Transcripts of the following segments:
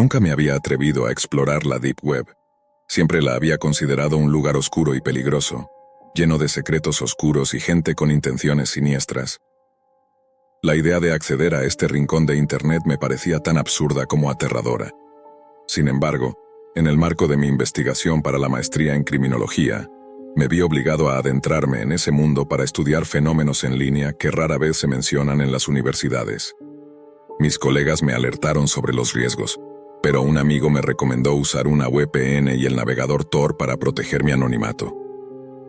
Nunca me había atrevido a explorar la Deep Web. Siempre la había considerado un lugar oscuro y peligroso, lleno de secretos oscuros y gente con intenciones siniestras. La idea de acceder a este rincón de Internet me parecía tan absurda como aterradora. Sin embargo, en el marco de mi investigación para la maestría en criminología, me vi obligado a adentrarme en ese mundo para estudiar fenómenos en línea que rara vez se mencionan en las universidades. Mis colegas me alertaron sobre los riesgos, pero un amigo me recomendó usar una VPN y el navegador Tor para proteger mi anonimato.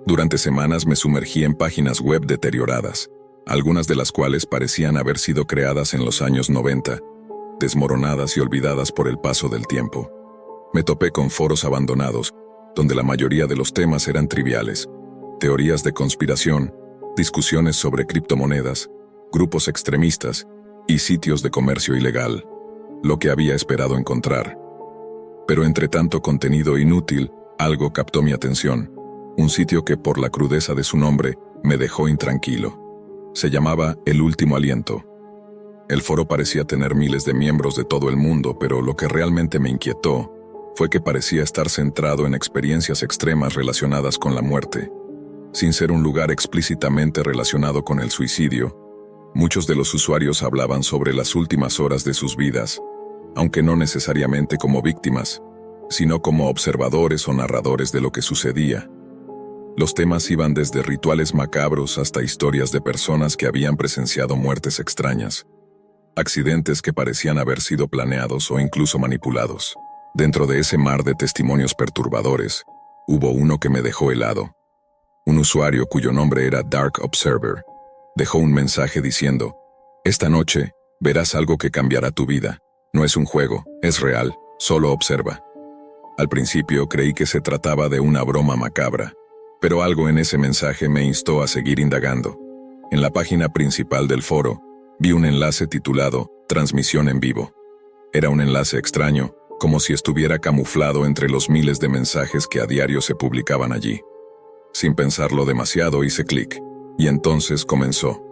Durante semanas me sumergí en páginas web deterioradas, algunas de las cuales parecían haber sido creadas en los años 90, desmoronadas y olvidadas por el paso del tiempo. Me topé con foros abandonados, donde la mayoría de los temas eran triviales: teorías de conspiración, discusiones sobre criptomonedas, grupos extremistas y sitios de comercio ilegal. Lo que había esperado encontrar. Pero entre tanto contenido inútil, algo captó mi atención. Un sitio que, por la crudeza de su nombre, me dejó intranquilo. Se llamaba El Último Aliento. El foro parecía tener miles de miembros de todo el mundo, pero lo que realmente me inquietó fue que parecía estar centrado en experiencias extremas relacionadas con la muerte. Sin ser un lugar explícitamente relacionado con el suicidio, muchos de los usuarios hablaban sobre las últimas horas de sus vidas, aunque no necesariamente como víctimas, sino como observadores o narradores de lo que sucedía. Los temas iban desde rituales macabros hasta historias de personas que habían presenciado muertes extrañas, accidentes que parecían haber sido planeados o incluso manipulados. Dentro de ese mar de testimonios perturbadores, hubo uno que me dejó helado. Un usuario cuyo nombre era Dark Observer dejó un mensaje diciendo: «Esta noche verás algo que cambiará tu vida. No es un juego, es real, solo observa». Al principio creí que se trataba de una broma macabra, pero algo en ese mensaje me instó a seguir indagando. En la página principal del foro, vi un enlace titulado «Transmisión en vivo». Era un enlace extraño, como si estuviera camuflado entre los miles de mensajes que a diario se publicaban allí. Sin pensarlo demasiado hice clic, y entonces comenzó.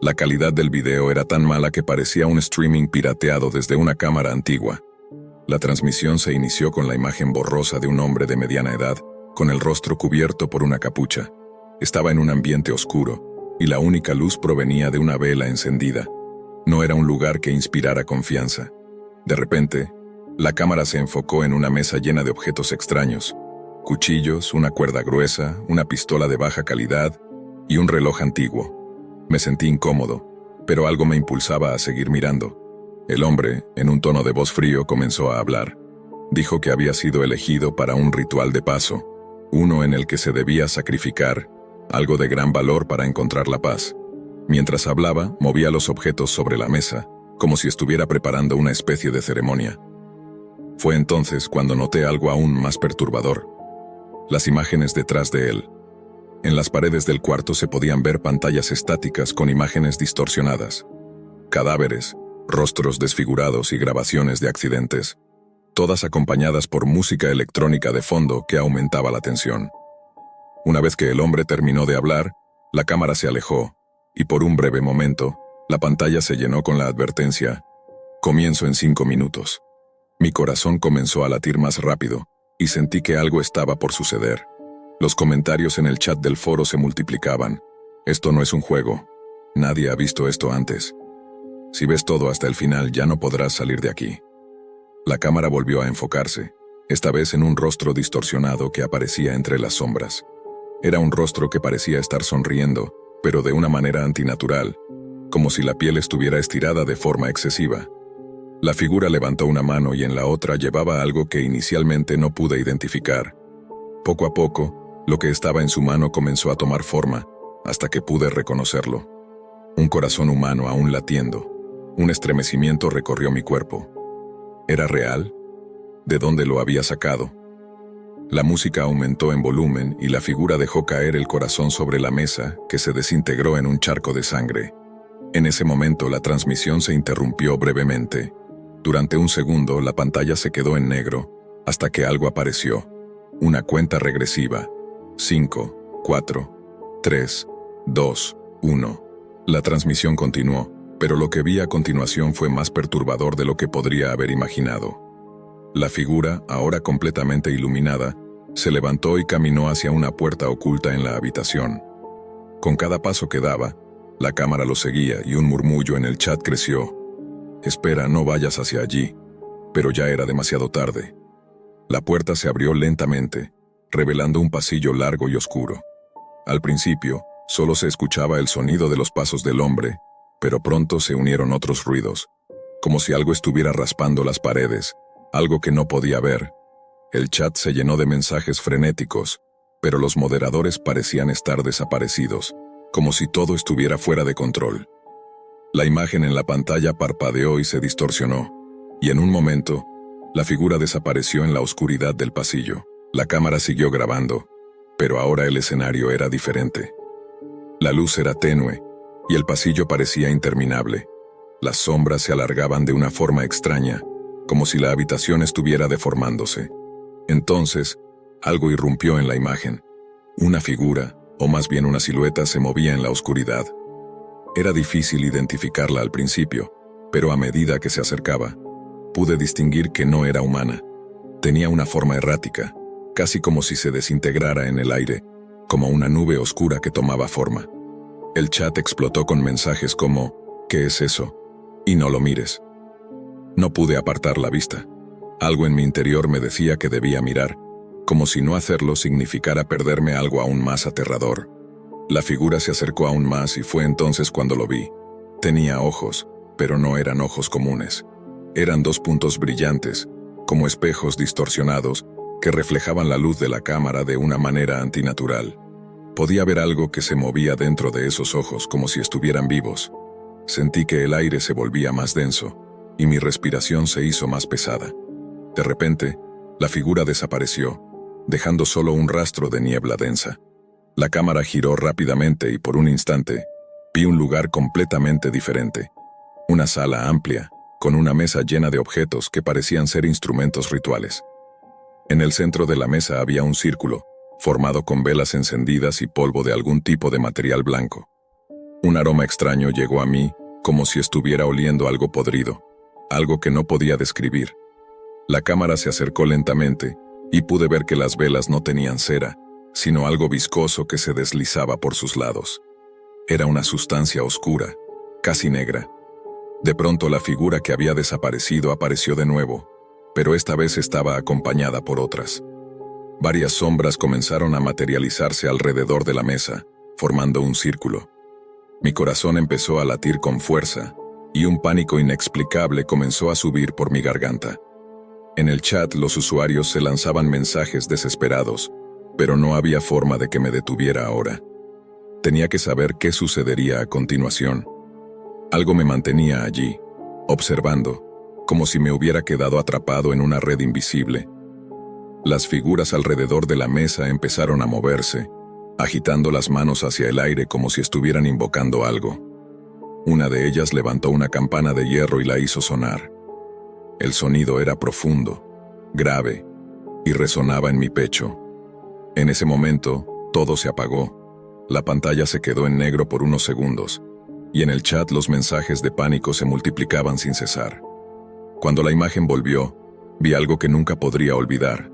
La calidad del video era tan mala que parecía un streaming pirateado desde una cámara antigua. La transmisión se inició con la imagen borrosa de un hombre de mediana edad, con el rostro cubierto por una capucha. Estaba en un ambiente oscuro, y la única luz provenía de una vela encendida. No era un lugar que inspirara confianza. De repente, la cámara se enfocó en una mesa llena de objetos extraños: cuchillos, una cuerda gruesa, una pistola de baja calidad y un reloj antiguo. Me sentí incómodo, pero algo me impulsaba a seguir mirando. El hombre, en un tono de voz frío, comenzó a hablar. Dijo que había sido elegido para un ritual de paso, uno en el que se debía sacrificar algo de gran valor para encontrar la paz. Mientras hablaba, movía los objetos sobre la mesa, como si estuviera preparando una especie de ceremonia. Fue entonces cuando noté algo aún más perturbador: las imágenes detrás de él. En las paredes del cuarto se podían ver pantallas estáticas con imágenes distorsionadas, cadáveres, rostros desfigurados y grabaciones de accidentes, todas acompañadas por música electrónica de fondo que aumentaba la tensión. Una vez que el hombre terminó de hablar, la cámara se alejó, y por un breve momento, la pantalla se llenó con la advertencia: «Comienzo en 5 minutos». Mi corazón comenzó a latir más rápido, y sentí que algo estaba por suceder. Los comentarios en el chat del foro se multiplicaban: «Esto no es un juego. Nadie ha visto esto antes. Si ves todo hasta el final ya no podrás salir de aquí». La cámara volvió a enfocarse, esta vez en un rostro distorsionado que aparecía entre las sombras. Era un rostro que parecía estar sonriendo, pero de una manera antinatural, como si la piel estuviera estirada de forma excesiva. La figura levantó una mano y en la otra llevaba algo que inicialmente no pude identificar. Poco a poco, lo que estaba en su mano comenzó a tomar forma, hasta que pude reconocerlo. Un corazón humano aún latiendo. Un estremecimiento recorrió mi cuerpo. ¿Era real? ¿De dónde lo había sacado? La música aumentó en volumen y la figura dejó caer el corazón sobre la mesa, que se desintegró en un charco de sangre. En ese momento la transmisión se interrumpió brevemente. Durante un segundo la pantalla se quedó en negro, hasta que algo apareció. Una cuenta regresiva. 5, 4, 3, 2, 1. La transmisión continuó, pero lo que vi a continuación fue más perturbador de lo que podría haber imaginado. La figura, ahora completamente iluminada, se levantó y caminó hacia una puerta oculta en la habitación. Con cada paso que daba, la cámara lo seguía y un murmullo en el chat creció. «Espera, no vayas hacia allí». Pero ya era demasiado tarde. La puerta se abrió lentamente, revelando un pasillo largo y oscuro. Al principio, solo se escuchaba el sonido de los pasos del hombre, pero pronto se unieron otros ruidos, como si algo estuviera raspando las paredes, algo que no podía ver. El chat se llenó de mensajes frenéticos, pero los moderadores parecían estar desaparecidos, como si todo estuviera fuera de control. La imagen en la pantalla parpadeó y se distorsionó, y en un momento, la figura desapareció en la oscuridad del pasillo. La cámara siguió grabando, pero ahora el escenario era diferente. La luz era tenue, y el pasillo parecía interminable. Las sombras se alargaban de una forma extraña, como si la habitación estuviera deformándose. Entonces, algo irrumpió en la imagen. Una figura, o más bien una silueta, se movía en la oscuridad. Era difícil identificarla al principio, pero a medida que se acercaba, pude distinguir que no era humana. Tenía una forma errática, casi como si se desintegrara en el aire, como una nube oscura que tomaba forma. El chat explotó con mensajes como, «¿Qué es eso? Y no lo mires». No pude apartar la vista. Algo en mi interior me decía que debía mirar, como si no hacerlo significara perderme algo aún más aterrador. La figura se acercó aún más y fue entonces cuando lo vi. Tenía ojos, pero no eran ojos comunes. Eran dos puntos brillantes, como espejos distorsionados, que reflejaban la luz de la cámara de una manera antinatural. Podía ver algo que se movía dentro de esos ojos como si estuvieran vivos. Sentí que el aire se volvía más denso, y mi respiración se hizo más pesada. De repente, la figura desapareció, dejando solo un rastro de niebla densa. La cámara giró rápidamente y por un instante, vi un lugar completamente diferente. Una sala amplia, con una mesa llena de objetos que parecían ser instrumentos rituales. En el centro de la mesa había un círculo, formado con velas encendidas y polvo de algún tipo de material blanco. Un aroma extraño llegó a mí, como si estuviera oliendo algo podrido, algo que no podía describir. La cámara se acercó lentamente, y pude ver que las velas no tenían cera, sino algo viscoso que se deslizaba por sus lados. Era una sustancia oscura, casi negra. De pronto la figura que había desaparecido apareció de nuevo, pero esta vez estaba acompañada por otras. Varias sombras comenzaron a materializarse alrededor de la mesa, formando un círculo. Mi corazón empezó a latir con fuerza, y un pánico inexplicable comenzó a subir por mi garganta. En el chat los usuarios se lanzaban mensajes desesperados, pero no había forma de que me detuviera ahora. Tenía que saber qué sucedería a continuación. Algo me mantenía allí, observando, como si me hubiera quedado atrapado en una red invisible. Las figuras alrededor de la mesa empezaron a moverse, agitando las manos hacia el aire como si estuvieran invocando algo. Una de ellas levantó una campana de hierro y la hizo sonar. El sonido era profundo, grave, y resonaba en mi pecho. En ese momento, todo se apagó. La pantalla se quedó en negro por unos segundos, y en el chat los mensajes de pánico se multiplicaban sin cesar. Cuando la imagen volvió, vi algo que nunca podría olvidar.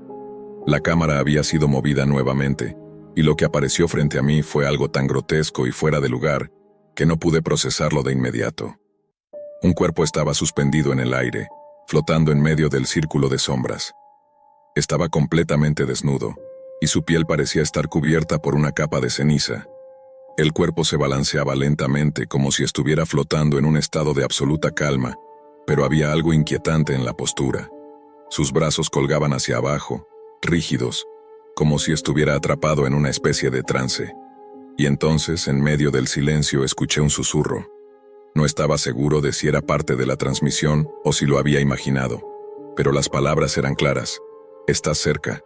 La cámara había sido movida nuevamente, y lo que apareció frente a mí fue algo tan grotesco y fuera de lugar que no pude procesarlo de inmediato. Un cuerpo estaba suspendido en el aire, flotando en medio del círculo de sombras. Estaba completamente desnudo, y su piel parecía estar cubierta por una capa de ceniza. El cuerpo se balanceaba lentamente como si estuviera flotando en un estado de absoluta calma, pero había algo inquietante en la postura. Sus brazos colgaban hacia abajo, rígidos, como si estuviera atrapado en una especie de trance. Y entonces, en medio del silencio, escuché un susurro. No estaba seguro de si era parte de la transmisión o si lo había imaginado, pero las palabras eran claras. «Estás cerca».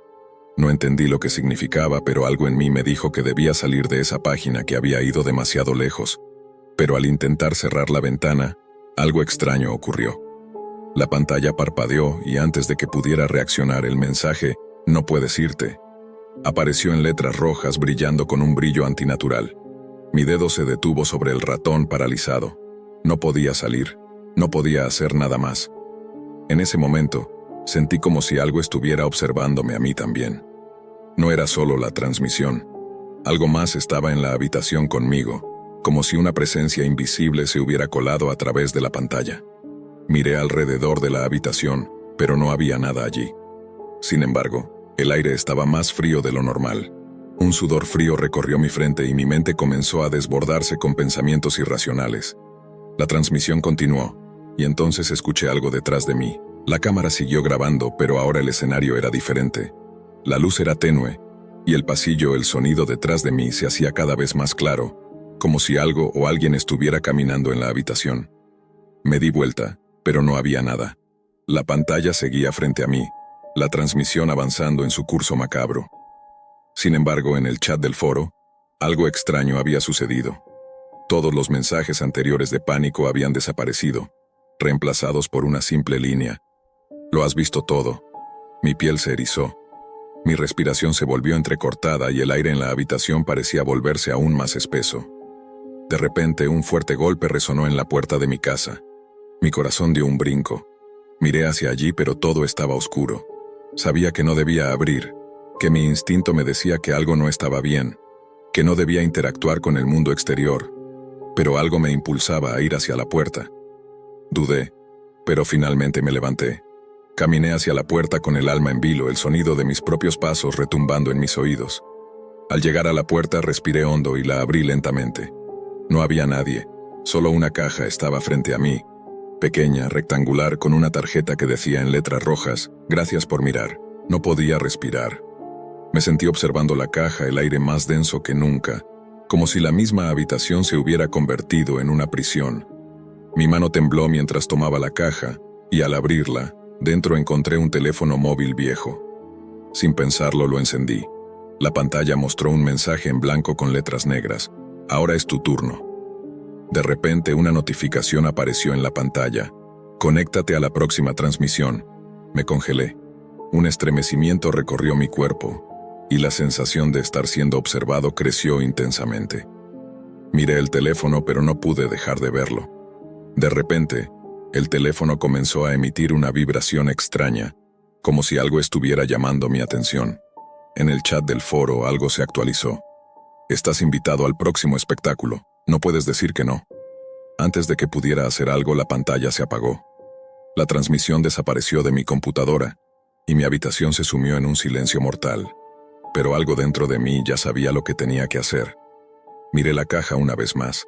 No entendí lo que significaba, pero algo en mí me dijo que debía salir de esa página que había ido demasiado lejos. Pero al intentar cerrar la ventana, algo extraño ocurrió. La pantalla parpadeó y antes de que pudiera reaccionar el mensaje, «No puedes irte», apareció en letras rojas brillando con un brillo antinatural. Mi dedo se detuvo sobre el ratón paralizado. No podía salir, no podía hacer nada más. En ese momento, Sentí como si algo estuviera observándome a mí también. No era solo la transmisión. Algo más estaba en la habitación conmigo, como si una presencia invisible se hubiera colado a través de la pantalla. Miré alrededor de la habitación, pero no había nada allí. Sin embargo, el aire estaba más frío de lo normal. Un sudor frío recorrió mi frente y mi mente comenzó a desbordarse con pensamientos irracionales. La transmisión continuó, y entonces escuché algo detrás de mí. La cámara siguió grabando, pero ahora el escenario era diferente. La luz era tenue, y el pasillo, el sonido detrás de mí se hacía cada vez más claro, como si algo o alguien estuviera caminando en la habitación. Me di vuelta, pero no había nada. La pantalla seguía frente a mí, la transmisión avanzando en su curso macabro. Sin embargo, en el chat del foro, algo extraño había sucedido. Todos los mensajes anteriores de pánico habían desaparecido, reemplazados por una simple línea. «Lo has visto todo». Mi piel se erizó. Mi respiración se volvió entrecortada y el aire en la habitación parecía volverse aún más espeso. De repente, un fuerte golpe resonó en la puerta de mi casa. Mi corazón dio un brinco. Miré hacia allí, pero todo estaba oscuro. Sabía que no debía abrir, que mi instinto me decía que algo no estaba bien, que no debía interactuar con el mundo exterior, pero algo me impulsaba a ir hacia la puerta. Dudé, pero finalmente me levanté. Caminé hacia la puerta con el alma en vilo, el sonido de mis propios pasos retumbando en mis oídos. Al llegar a la puerta respiré hondo y la abrí lentamente. No había nadie, solo una caja estaba frente a mí, pequeña, rectangular, con una tarjeta que decía en letras rojas: «Gracias por mirar». No podía respirar. Me sentí observando la caja, el aire más denso que nunca, como si la misma habitación se hubiera convertido en una prisión. Mi mano tembló mientras tomaba la caja, y al abrirla, dentro encontré un teléfono móvil viejo. Sin pensarlo, lo encendí. La pantalla mostró un mensaje en blanco con letras negras: «Ahora es tu turno». De repente, una notificación apareció en la pantalla: «Conéctate a la próxima transmisión». Me congelé. Un estremecimiento recorrió mi cuerpo, y la sensación de estar siendo observado creció intensamente. Miré el teléfono, pero no pude dejar de verlo. De repente, el teléfono comenzó a emitir una vibración extraña, como si algo estuviera llamando mi atención. En el chat del foro algo se actualizó. «Estás invitado al próximo espectáculo, no puedes decir que no». Antes de que pudiera hacer algo, la pantalla se apagó. La transmisión desapareció de mi computadora, y mi habitación se sumió en un silencio mortal. Pero algo dentro de mí ya sabía lo que tenía que hacer. Miré la caja una vez más.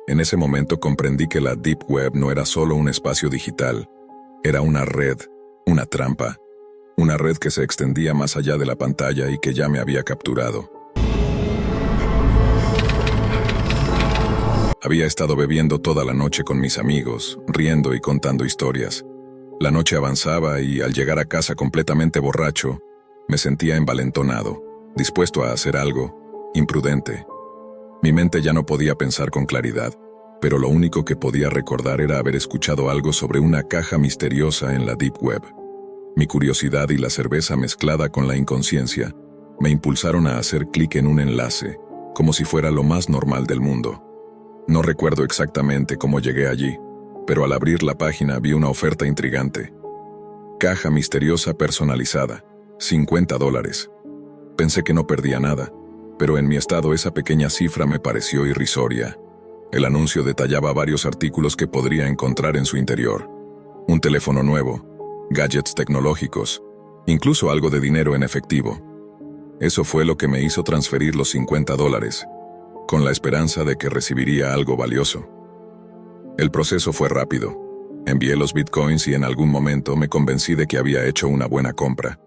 En ese momento comprendí que la Deep Web no era solo un espacio digital, era una red, una trampa, una red que se extendía más allá de la pantalla y que ya me había capturado. Había estado bebiendo toda la noche con mis amigos, riendo y contando historias. La noche avanzaba y, al llegar a casa completamente borracho, me sentía envalentonado, dispuesto a hacer algo imprudente. Mi mente ya no podía pensar con claridad, pero lo único que podía recordar era haber escuchado algo sobre una caja misteriosa en la Deep Web. Mi curiosidad y la cerveza mezclada con la inconsciencia me impulsaron a hacer clic en un enlace, como si fuera lo más normal del mundo. No recuerdo exactamente cómo llegué allí, pero al abrir la página vi una oferta intrigante. Caja misteriosa personalizada, $50. Pensé que no perdía nada, pero en mi estado esa pequeña cifra me pareció irrisoria. El anuncio detallaba varios artículos que podría encontrar en su interior: un teléfono nuevo, gadgets tecnológicos, incluso algo de dinero en efectivo. Eso fue lo que me hizo transferir los $50, con la esperanza de que recibiría algo valioso. El proceso fue rápido. Envié los bitcoins y en algún momento me convencí de que había hecho una buena compra.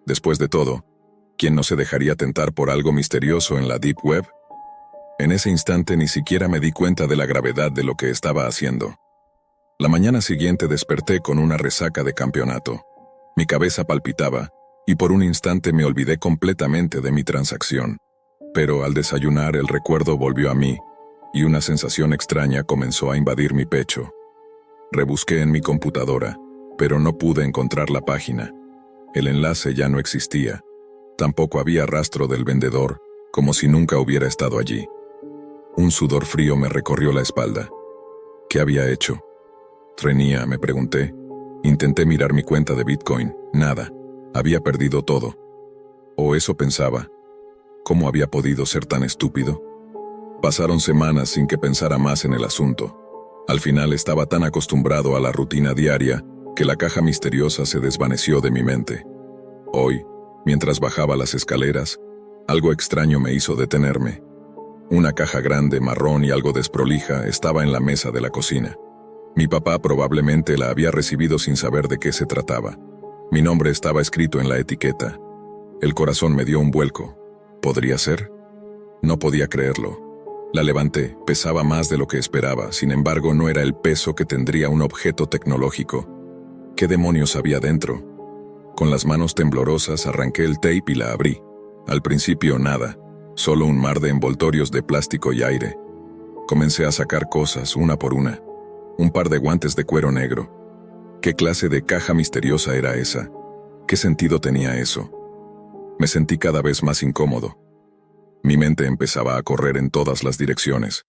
Después de todo, ¿quién no se dejaría tentar por algo misterioso en la Deep Web? En ese instante ni siquiera me di cuenta de la gravedad de lo que estaba haciendo. La mañana siguiente desperté con una resaca de campeonato. Mi cabeza palpitaba, y por un instante me olvidé completamente de mi transacción. Pero al desayunar el recuerdo volvió a mí, y una sensación extraña comenzó a invadir mi pecho. Rebusqué en mi computadora, pero no pude encontrar la página. El enlace ya no existía. Tampoco había rastro del vendedor, como si nunca hubiera estado allí. Un sudor frío me recorrió la espalda. ¿Qué había hecho? ¿Trenía?, me pregunté. Intenté mirar mi cuenta de Bitcoin. Nada. Había perdido todo. O eso pensaba. ¿Cómo había podido ser tan estúpido? Pasaron semanas sin que pensara más en el asunto. Al final estaba tan acostumbrado a la rutina diaria que la caja misteriosa se desvaneció de mi mente. Hoy, mientras bajaba las escaleras, algo extraño me hizo detenerme. Una caja grande, marrón y algo desprolija estaba en la mesa de la cocina. Mi papá probablemente la había recibido sin saber de qué se trataba. Mi nombre estaba escrito en la etiqueta. El corazón me dio un vuelco. ¿Podría ser? No podía creerlo. La levanté, pesaba más de lo que esperaba, sin embargo no era el peso que tendría un objeto tecnológico. ¿Qué demonios había dentro? Con las manos temblorosas arranqué el tape y la abrí. Al principio nada, solo un mar de envoltorios de plástico y aire. Comencé a sacar cosas una por una. Un par de guantes de cuero negro. ¿Qué clase de caja misteriosa era esa? ¿Qué sentido tenía eso? Me sentí cada vez más incómodo. Mi mente empezaba a correr en todas las direcciones.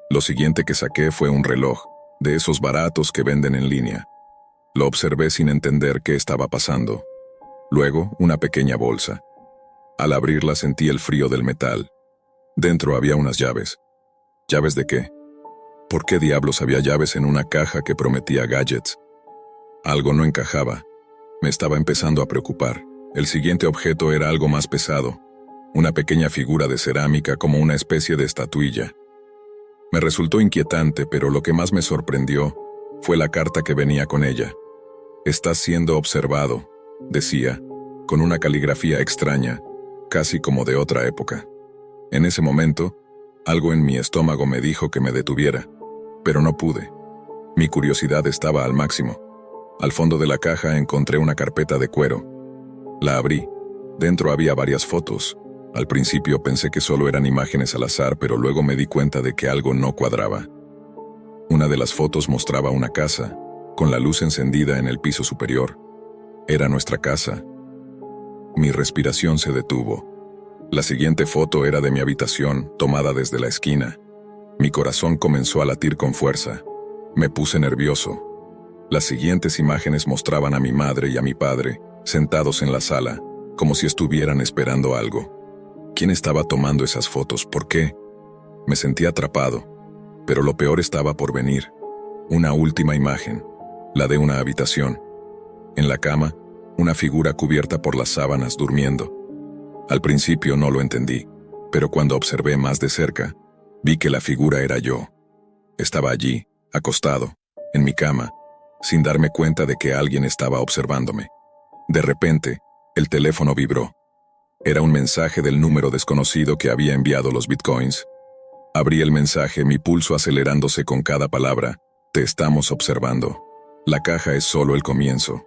Lo siguiente que saqué fue un reloj, de esos baratos que venden en línea. Lo observé sin entender qué estaba pasando. Luego, una pequeña bolsa. Al abrirla sentí el frío del metal. Dentro había unas llaves. ¿Llaves de qué? ¿Por qué diablos había llaves en una caja que prometía gadgets? Algo no encajaba. Me estaba empezando a preocupar. El siguiente objeto era algo más pesado. Una pequeña figura de cerámica como una especie de estatuilla. Me resultó inquietante, pero lo que más me sorprendió fue la carta que venía con ella. «Estás siendo observado», decía, con una caligrafía extraña, casi como de otra época. En ese momento, algo en mi estómago me dijo que me detuviera, pero no pude. Mi curiosidad estaba al máximo. Al fondo de la caja encontré una carpeta de cuero. La abrí. Dentro había varias fotos. Al principio pensé que solo eran imágenes al azar, pero luego me di cuenta de que algo no cuadraba. Una de las fotos mostraba una casa, con la luz encendida en el piso superior. Era nuestra casa. Mi respiración se detuvo. La siguiente foto era de mi habitación, tomada desde la esquina. Mi corazón comenzó a latir con fuerza. Me puse nervioso. Las siguientes imágenes mostraban a mi madre y a mi padre, sentados en la sala, como si estuvieran esperando algo. ¿Quién estaba tomando esas fotos? ¿Por qué? Me sentí atrapado, pero lo peor estaba por venir. Una última imagen, la de una habitación. En la cama, una figura cubierta por las sábanas durmiendo. Al principio no lo entendí, pero cuando observé más de cerca, vi que la figura era yo. Estaba allí, acostado, en mi cama, sin darme cuenta de que alguien estaba observándome. De repente, el teléfono vibró. Era un mensaje del número desconocido que había enviado los bitcoins. Abrí el mensaje, mi pulso acelerándose con cada palabra. Te estamos observando. La caja es solo el comienzo.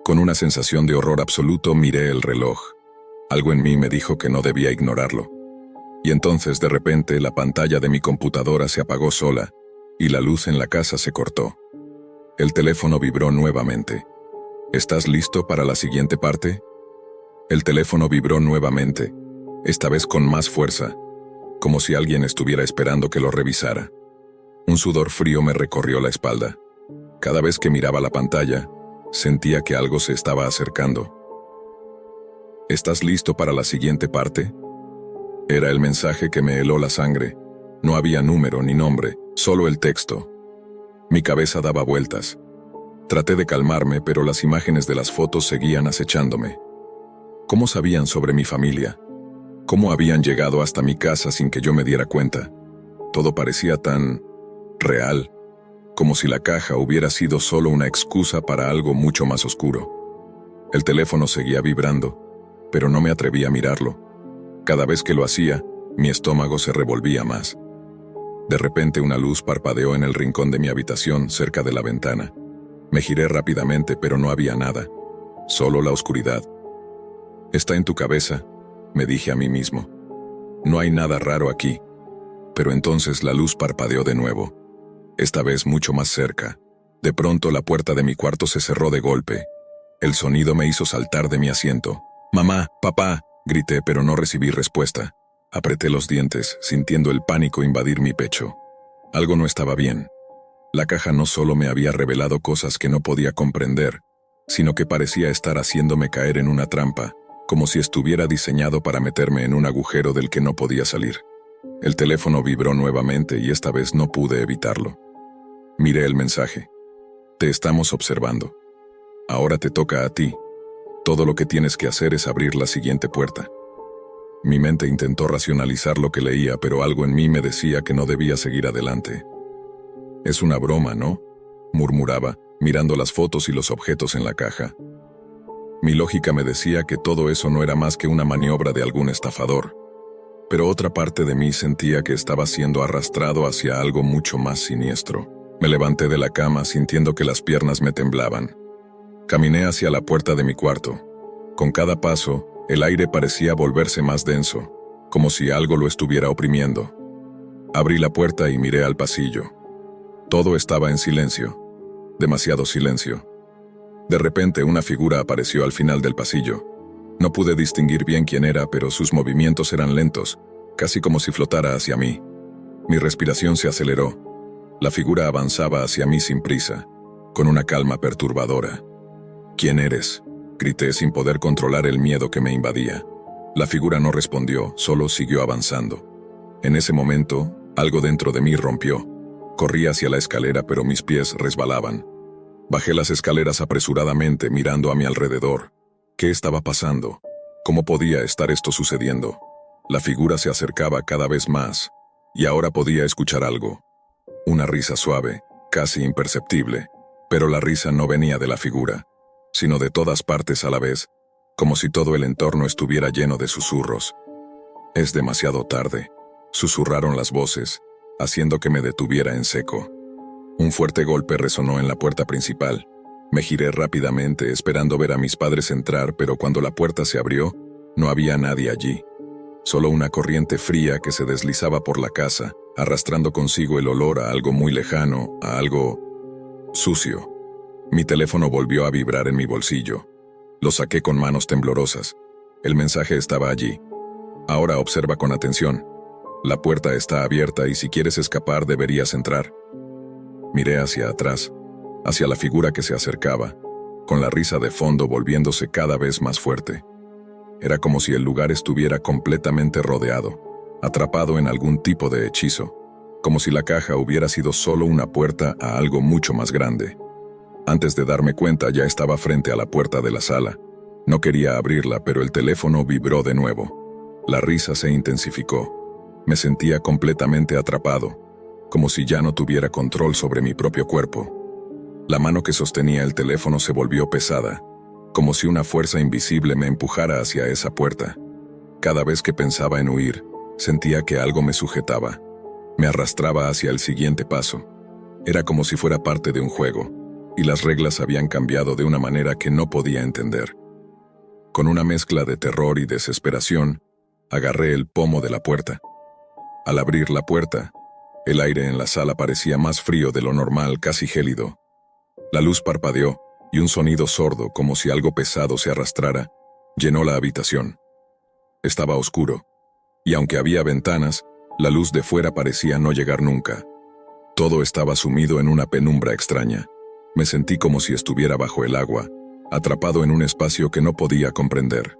Con una sensación de horror absoluto miré el reloj. Algo en mí me dijo que no debía ignorarlo. Y entonces de repente la pantalla de mi computadora se apagó sola y la luz en la casa se cortó. El teléfono vibró nuevamente. ¿Estás listo para la siguiente parte? El teléfono vibró nuevamente, esta vez con más fuerza, como si alguien estuviera esperando que lo revisara. Un sudor frío me recorrió la espalda. Cada vez que miraba la pantalla, sentía que algo se estaba acercando. ¿Estás listo para la siguiente parte? Era el mensaje que me heló la sangre. No había número ni nombre, solo el texto. Mi cabeza daba vueltas. Traté de calmarme, pero las imágenes de las fotos seguían acechándome. ¿Cómo sabían sobre mi familia? ¿Cómo habían llegado hasta mi casa sin que yo me diera cuenta? Todo parecía tan real, como si la caja hubiera sido solo una excusa para algo mucho más oscuro. El teléfono seguía vibrando, pero no me atreví a mirarlo. Cada vez que lo hacía, mi estómago se revolvía más. De repente una luz parpadeó en el rincón de mi habitación, cerca de la ventana. Me giré rápidamente, pero no había nada, solo la oscuridad. «Está en tu cabeza», me dije a mí mismo. «No hay nada raro aquí». Pero entonces la luz parpadeó de nuevo, esta vez mucho más cerca. De pronto la puerta de mi cuarto se cerró de golpe. El sonido me hizo saltar de mi asiento. «Mamá, papá», grité, pero no recibí respuesta. Apreté los dientes, sintiendo el pánico invadir mi pecho. Algo no estaba bien. La caja no solo me había revelado cosas que no podía comprender, sino que parecía estar haciéndome caer en una trampa, como si estuviera diseñado para meterme en un agujero del que no podía salir. El teléfono vibró nuevamente y esta vez no pude evitarlo. Miré el mensaje. Te estamos observando. Ahora te toca a ti. Todo lo que tienes que hacer es abrir la siguiente puerta. Mi mente intentó racionalizar lo que leía, pero algo en mí me decía que no debía seguir adelante. Es una broma, ¿no?, murmuraba, mirando las fotos y los objetos en la caja. Mi lógica me decía que todo eso no era más que una maniobra de algún estafador, pero otra parte de mí sentía que estaba siendo arrastrado hacia algo mucho más siniestro. Me levanté de la cama sintiendo que las piernas me temblaban. Caminé hacia la puerta de mi cuarto. Con cada paso, el aire parecía volverse más denso, como si algo lo estuviera oprimiendo. Abrí la puerta y miré al pasillo. Todo estaba en silencio. Demasiado silencio. De repente una figura apareció al final del pasillo. No pude distinguir bien quién era, pero sus movimientos eran lentos, casi como si flotara hacia mí. Mi respiración se aceleró. La figura avanzaba hacia mí sin prisa, con una calma perturbadora. «¿Quién eres?», grité sin poder controlar el miedo que me invadía. La figura no respondió, solo siguió avanzando. En ese momento, algo dentro de mí rompió. Corrí hacia la escalera, pero mis pies resbalaban. Bajé las escaleras apresuradamente, mirando a mi alrededor. ¿Qué estaba pasando? ¿Cómo podía estar esto sucediendo? La figura se acercaba cada vez más, y ahora podía escuchar algo. Una risa suave, casi imperceptible, pero la risa no venía de la figura, sino de todas partes a la vez, como si todo el entorno estuviera lleno de susurros. «Es demasiado tarde», susurraron las voces, haciendo que me detuviera en seco. Un fuerte golpe resonó en la puerta principal. Me giré rápidamente esperando ver a mis padres entrar, pero cuando la puerta se abrió, no había nadie allí. Solo una corriente fría que se deslizaba por la casa, arrastrando consigo el olor a algo muy lejano, a algo sucio. Mi teléfono volvió a vibrar en mi bolsillo. Lo saqué con manos temblorosas. El mensaje estaba allí. «Ahora observa con atención. La puerta está abierta y si quieres escapar deberías entrar». Miré hacia atrás, hacia la figura que se acercaba, con la risa de fondo volviéndose cada vez más fuerte. Era como si el lugar estuviera completamente rodeado, atrapado en algún tipo de hechizo, como si la caja hubiera sido solo una puerta a algo mucho más grande. Antes de darme cuenta ya estaba frente a la puerta de la sala. No quería abrirla, pero el teléfono vibró de nuevo. La risa se intensificó. Me sentía completamente atrapado, como si ya no tuviera control sobre mi propio cuerpo. La mano que sostenía el teléfono se volvió pesada, como si una fuerza invisible me empujara hacia esa puerta. Cada vez que pensaba en huir, sentía que algo me sujetaba. Me arrastraba hacia el siguiente paso. Era como si fuera parte de un juego, y las reglas habían cambiado de una manera que no podía entender. Con una mezcla de terror y desesperación, agarré el pomo de la puerta. Al abrir la puerta, el aire en la sala parecía más frío de lo normal, casi gélido. La luz parpadeó, y un sonido sordo, como si algo pesado se arrastrara, llenó la habitación. Estaba oscuro, y aunque había ventanas, la luz de fuera parecía no llegar nunca. Todo estaba sumido en una penumbra extraña. Me sentí como si estuviera bajo el agua, atrapado en un espacio que no podía comprender.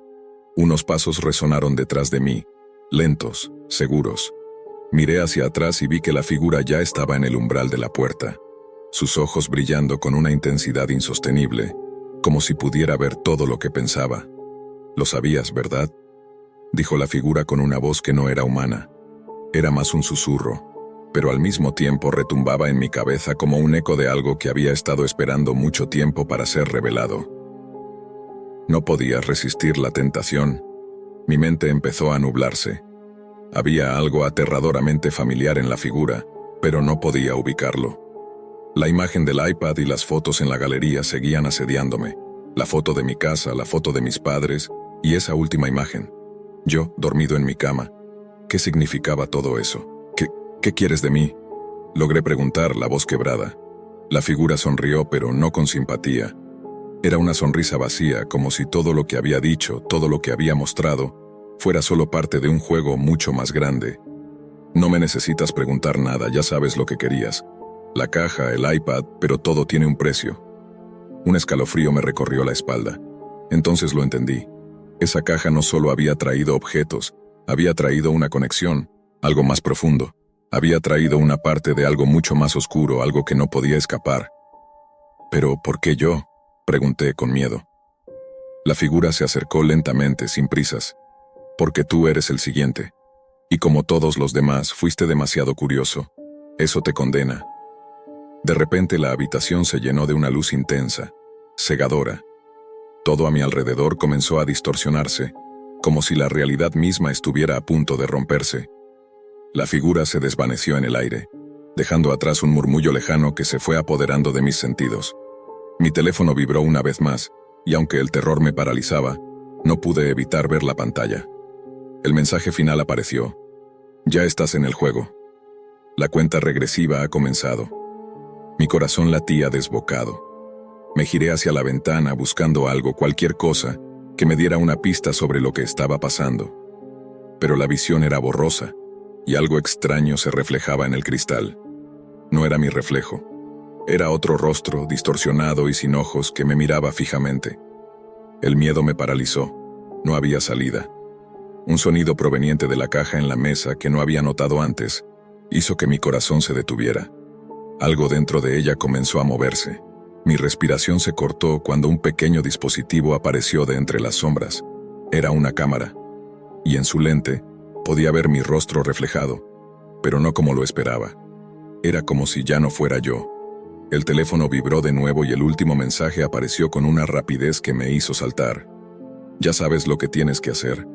Unos pasos resonaron detrás de mí, lentos, seguros. Miré hacia atrás y vi que la figura ya estaba en el umbral de la puerta, sus ojos brillando con una intensidad insostenible, como si pudiera ver todo lo que pensaba. «Lo sabías, ¿verdad?», dijo la figura con una voz que no era humana. Era más un susurro, pero al mismo tiempo retumbaba en mi cabeza como un eco de algo que había estado esperando mucho tiempo para ser revelado. No podía resistir la tentación. Mi mente empezó a nublarse. Había algo aterradoramente familiar en la figura, pero no podía ubicarlo. La imagen del iPad y las fotos en la galería seguían asediándome. La foto de mi casa, la foto de mis padres y esa última imagen. Yo, dormido en mi cama. ¿Qué significaba todo eso? ¿Qué quieres de mí?, logré preguntar, la voz quebrada. La figura sonrió, pero no con simpatía. Era una sonrisa vacía, como si todo lo que había dicho, todo lo que había mostrado, fuera solo parte de un juego mucho más grande. «No me necesitas preguntar nada, ya sabes lo que querías. La caja, el iPad, pero todo tiene un precio. Un escalofrío me recorrió la espalda. Entonces lo entendí. Esa caja no solo había traído objetos, había traído una conexión, algo más profundo. Había traído una parte de algo mucho más oscuro, algo que no podía escapar. ¿Pero por qué yo?, pregunté con miedo. La figura se acercó lentamente, sin prisas. Porque tú eres el siguiente. Y como todos los demás, fuiste demasiado curioso. Eso te condena. De repente la habitación se llenó de una luz intensa, cegadora. Todo a mi alrededor comenzó a distorsionarse, como si la realidad misma estuviera a punto de romperse. La figura se desvaneció en el aire, dejando atrás un murmullo lejano que se fue apoderando de mis sentidos. Mi teléfono vibró una vez más, y aunque el terror me paralizaba, no pude evitar ver la pantalla. El mensaje final apareció. Ya estás en el juego. La cuenta regresiva ha comenzado. Mi corazón latía desbocado. Me giré hacia la ventana buscando algo, cualquier cosa, que me diera una pista sobre lo que estaba pasando. Pero la visión era borrosa, y algo extraño se reflejaba en el cristal. No era mi reflejo. Era otro rostro, distorsionado y sin ojos, que me miraba fijamente. El miedo me paralizó. No había salida. Un sonido proveniente de la caja en la mesa que no había notado antes hizo que mi corazón se detuviera. Algo dentro de ella comenzó a moverse. Mi respiración se cortó cuando un pequeño dispositivo apareció de entre las sombras. Era una cámara, y en su lente podía ver mi rostro reflejado, pero no como lo esperaba. Era como si ya no fuera yo. El teléfono vibró de nuevo y el último mensaje apareció con una rapidez que me hizo saltar. Ya sabes lo que tienes que hacer.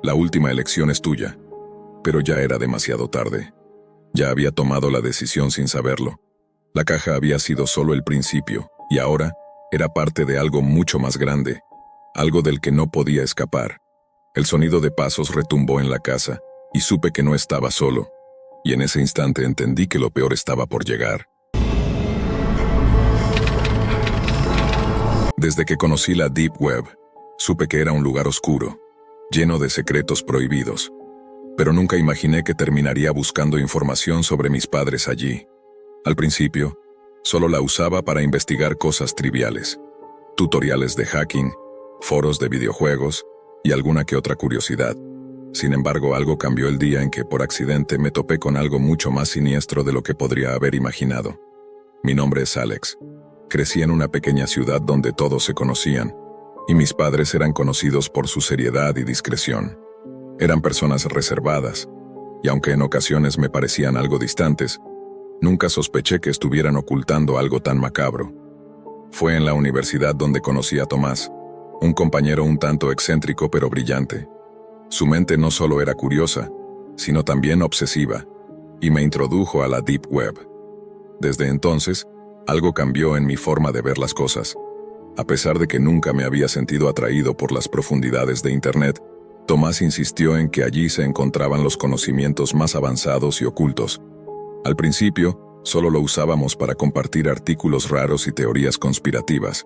La última elección es tuya. Pero ya era demasiado tarde. Ya había tomado la decisión sin saberlo. La caja había sido solo el principio, y ahora era parte de algo mucho más grande, algo del que no podía escapar. El sonido de pasos retumbó en la casa, y supe que no estaba solo, y en ese instante entendí que lo peor estaba por llegar. Desde que conocí la Deep Web, supe que era un lugar oscuro, lleno de secretos prohibidos, pero nunca imaginé que terminaría buscando información sobre mis padres allí. Al principio, solo la usaba para investigar cosas triviales, tutoriales de hacking, foros de videojuegos y alguna que otra curiosidad. Sin embargo, algo cambió el día en que por accidente me topé con algo mucho más siniestro de lo que podría haber imaginado. Mi nombre es Alex. Crecí en una pequeña ciudad donde todos se conocían, y mis padres eran conocidos por su seriedad y discreción. Eran personas reservadas, y aunque en ocasiones me parecían algo distantes, nunca sospeché que estuvieran ocultando algo tan macabro. Fue en la universidad donde conocí a Tomás, un compañero un tanto excéntrico pero brillante. Su mente no solo era curiosa, sino también obsesiva, y me introdujo a la Deep Web. Desde entonces, algo cambió en mi forma de ver las cosas. A pesar de que nunca me había sentido atraído por las profundidades de Internet, Tomás insistió en que allí se encontraban los conocimientos más avanzados y ocultos. Al principio, solo lo usábamos para compartir artículos raros y teorías conspirativas,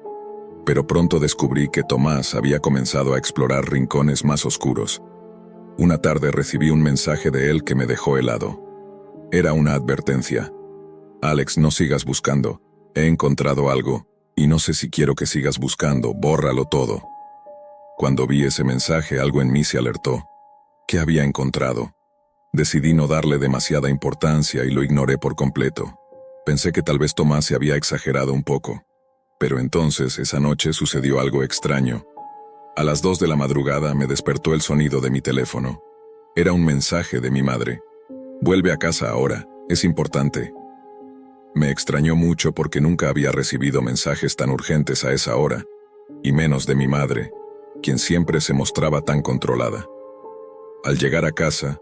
pero pronto descubrí que Tomás había comenzado a explorar rincones más oscuros. Una tarde recibí un mensaje de él que me dejó helado. Era una advertencia. Alex, no sigas buscando. He encontrado algo, y no sé si quiero que sigas buscando, bórralo todo. Cuando vi ese mensaje, algo en mí se alertó. ¿Qué había encontrado? Decidí no darle demasiada importancia y lo ignoré por completo. Pensé que tal vez Tomás se había exagerado un poco. Pero entonces, esa noche, sucedió algo extraño. A las 2 de la madrugada me despertó el sonido de mi teléfono. Era un mensaje de mi madre. Vuelve a casa ahora, es importante. Me extrañó mucho porque nunca había recibido mensajes tan urgentes a esa hora, y menos de mi madre, quien siempre se mostraba tan controlada. Al llegar a casa,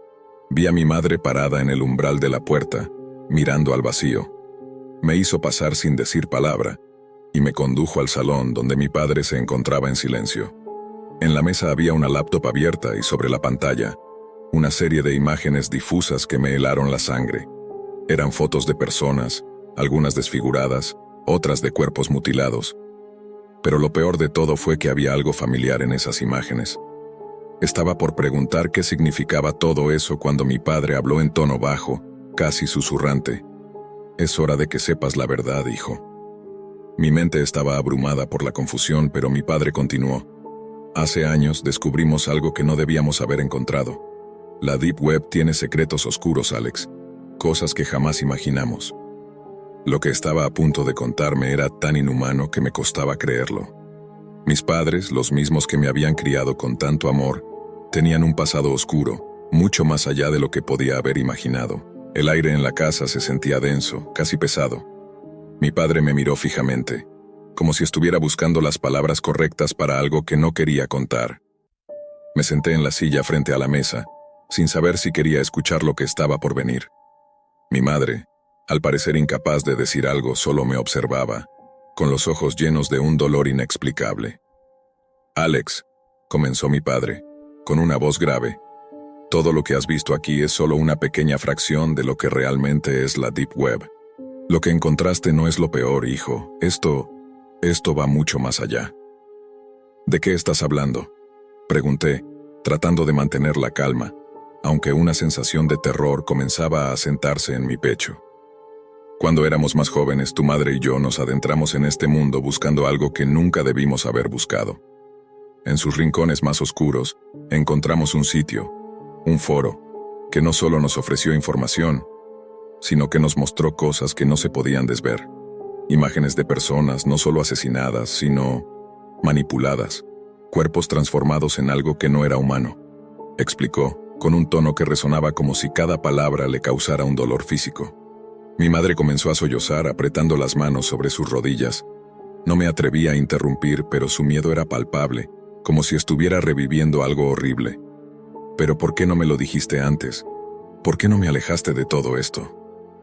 vi a mi madre parada en el umbral de la puerta, mirando al vacío. Me hizo pasar sin decir palabra, y me condujo al salón donde mi padre se encontraba en silencio. En la mesa había una laptop abierta y sobre la pantalla, una serie de imágenes difusas que me helaron la sangre. Eran fotos de personas, algunas desfiguradas, otras de cuerpos mutilados. Pero lo peor de todo fue que había algo familiar en esas imágenes. Estaba por preguntar qué significaba todo eso cuando mi padre habló en tono bajo, casi susurrante. Es hora de que sepas la verdad, hijo. Mi mente estaba abrumada por la confusión, pero mi padre continuó. Hace años descubrimos algo que no debíamos haber encontrado. La Deep Web tiene secretos oscuros, Alex. Cosas que jamás imaginamos. Lo que estaba a punto de contarme era tan inhumano que me costaba creerlo. Mis padres, los mismos que me habían criado con tanto amor, tenían un pasado oscuro, mucho más allá de lo que podía haber imaginado. El aire en la casa se sentía denso, casi pesado. Mi padre me miró fijamente, como si estuviera buscando las palabras correctas para algo que no quería contar. Me senté en la silla frente a la mesa, sin saber si quería escuchar lo que estaba por venir. Mi madre, al parecer incapaz de decir algo, solo me observaba, con los ojos llenos de un dolor inexplicable. «Alex», comenzó mi padre, con una voz grave, «todo lo que has visto aquí es solo una pequeña fracción de lo que realmente es la Deep Web. Lo que encontraste no es lo peor, hijo. Esto va mucho más allá». «¿De qué estás hablando?», pregunté, tratando de mantener la calma, aunque una sensación de terror comenzaba a asentarse en mi pecho. «Cuando éramos más jóvenes, tu madre y yo nos adentramos en este mundo buscando algo que nunca debimos haber buscado. En sus rincones más oscuros, encontramos un sitio, un foro, que no solo nos ofreció información, sino que nos mostró cosas que no se podían desver. Imágenes de personas no solo asesinadas, sino manipuladas, cuerpos transformados en algo que no era humano», explicó, con un tono que resonaba como si cada palabra le causara un dolor físico. Mi madre comenzó a sollozar apretando las manos sobre sus rodillas. No me atreví a interrumpir, pero su miedo era palpable, como si estuviera reviviendo algo horrible. «¿Pero por qué no me lo dijiste antes? ¿Por qué no me alejaste de todo esto?»,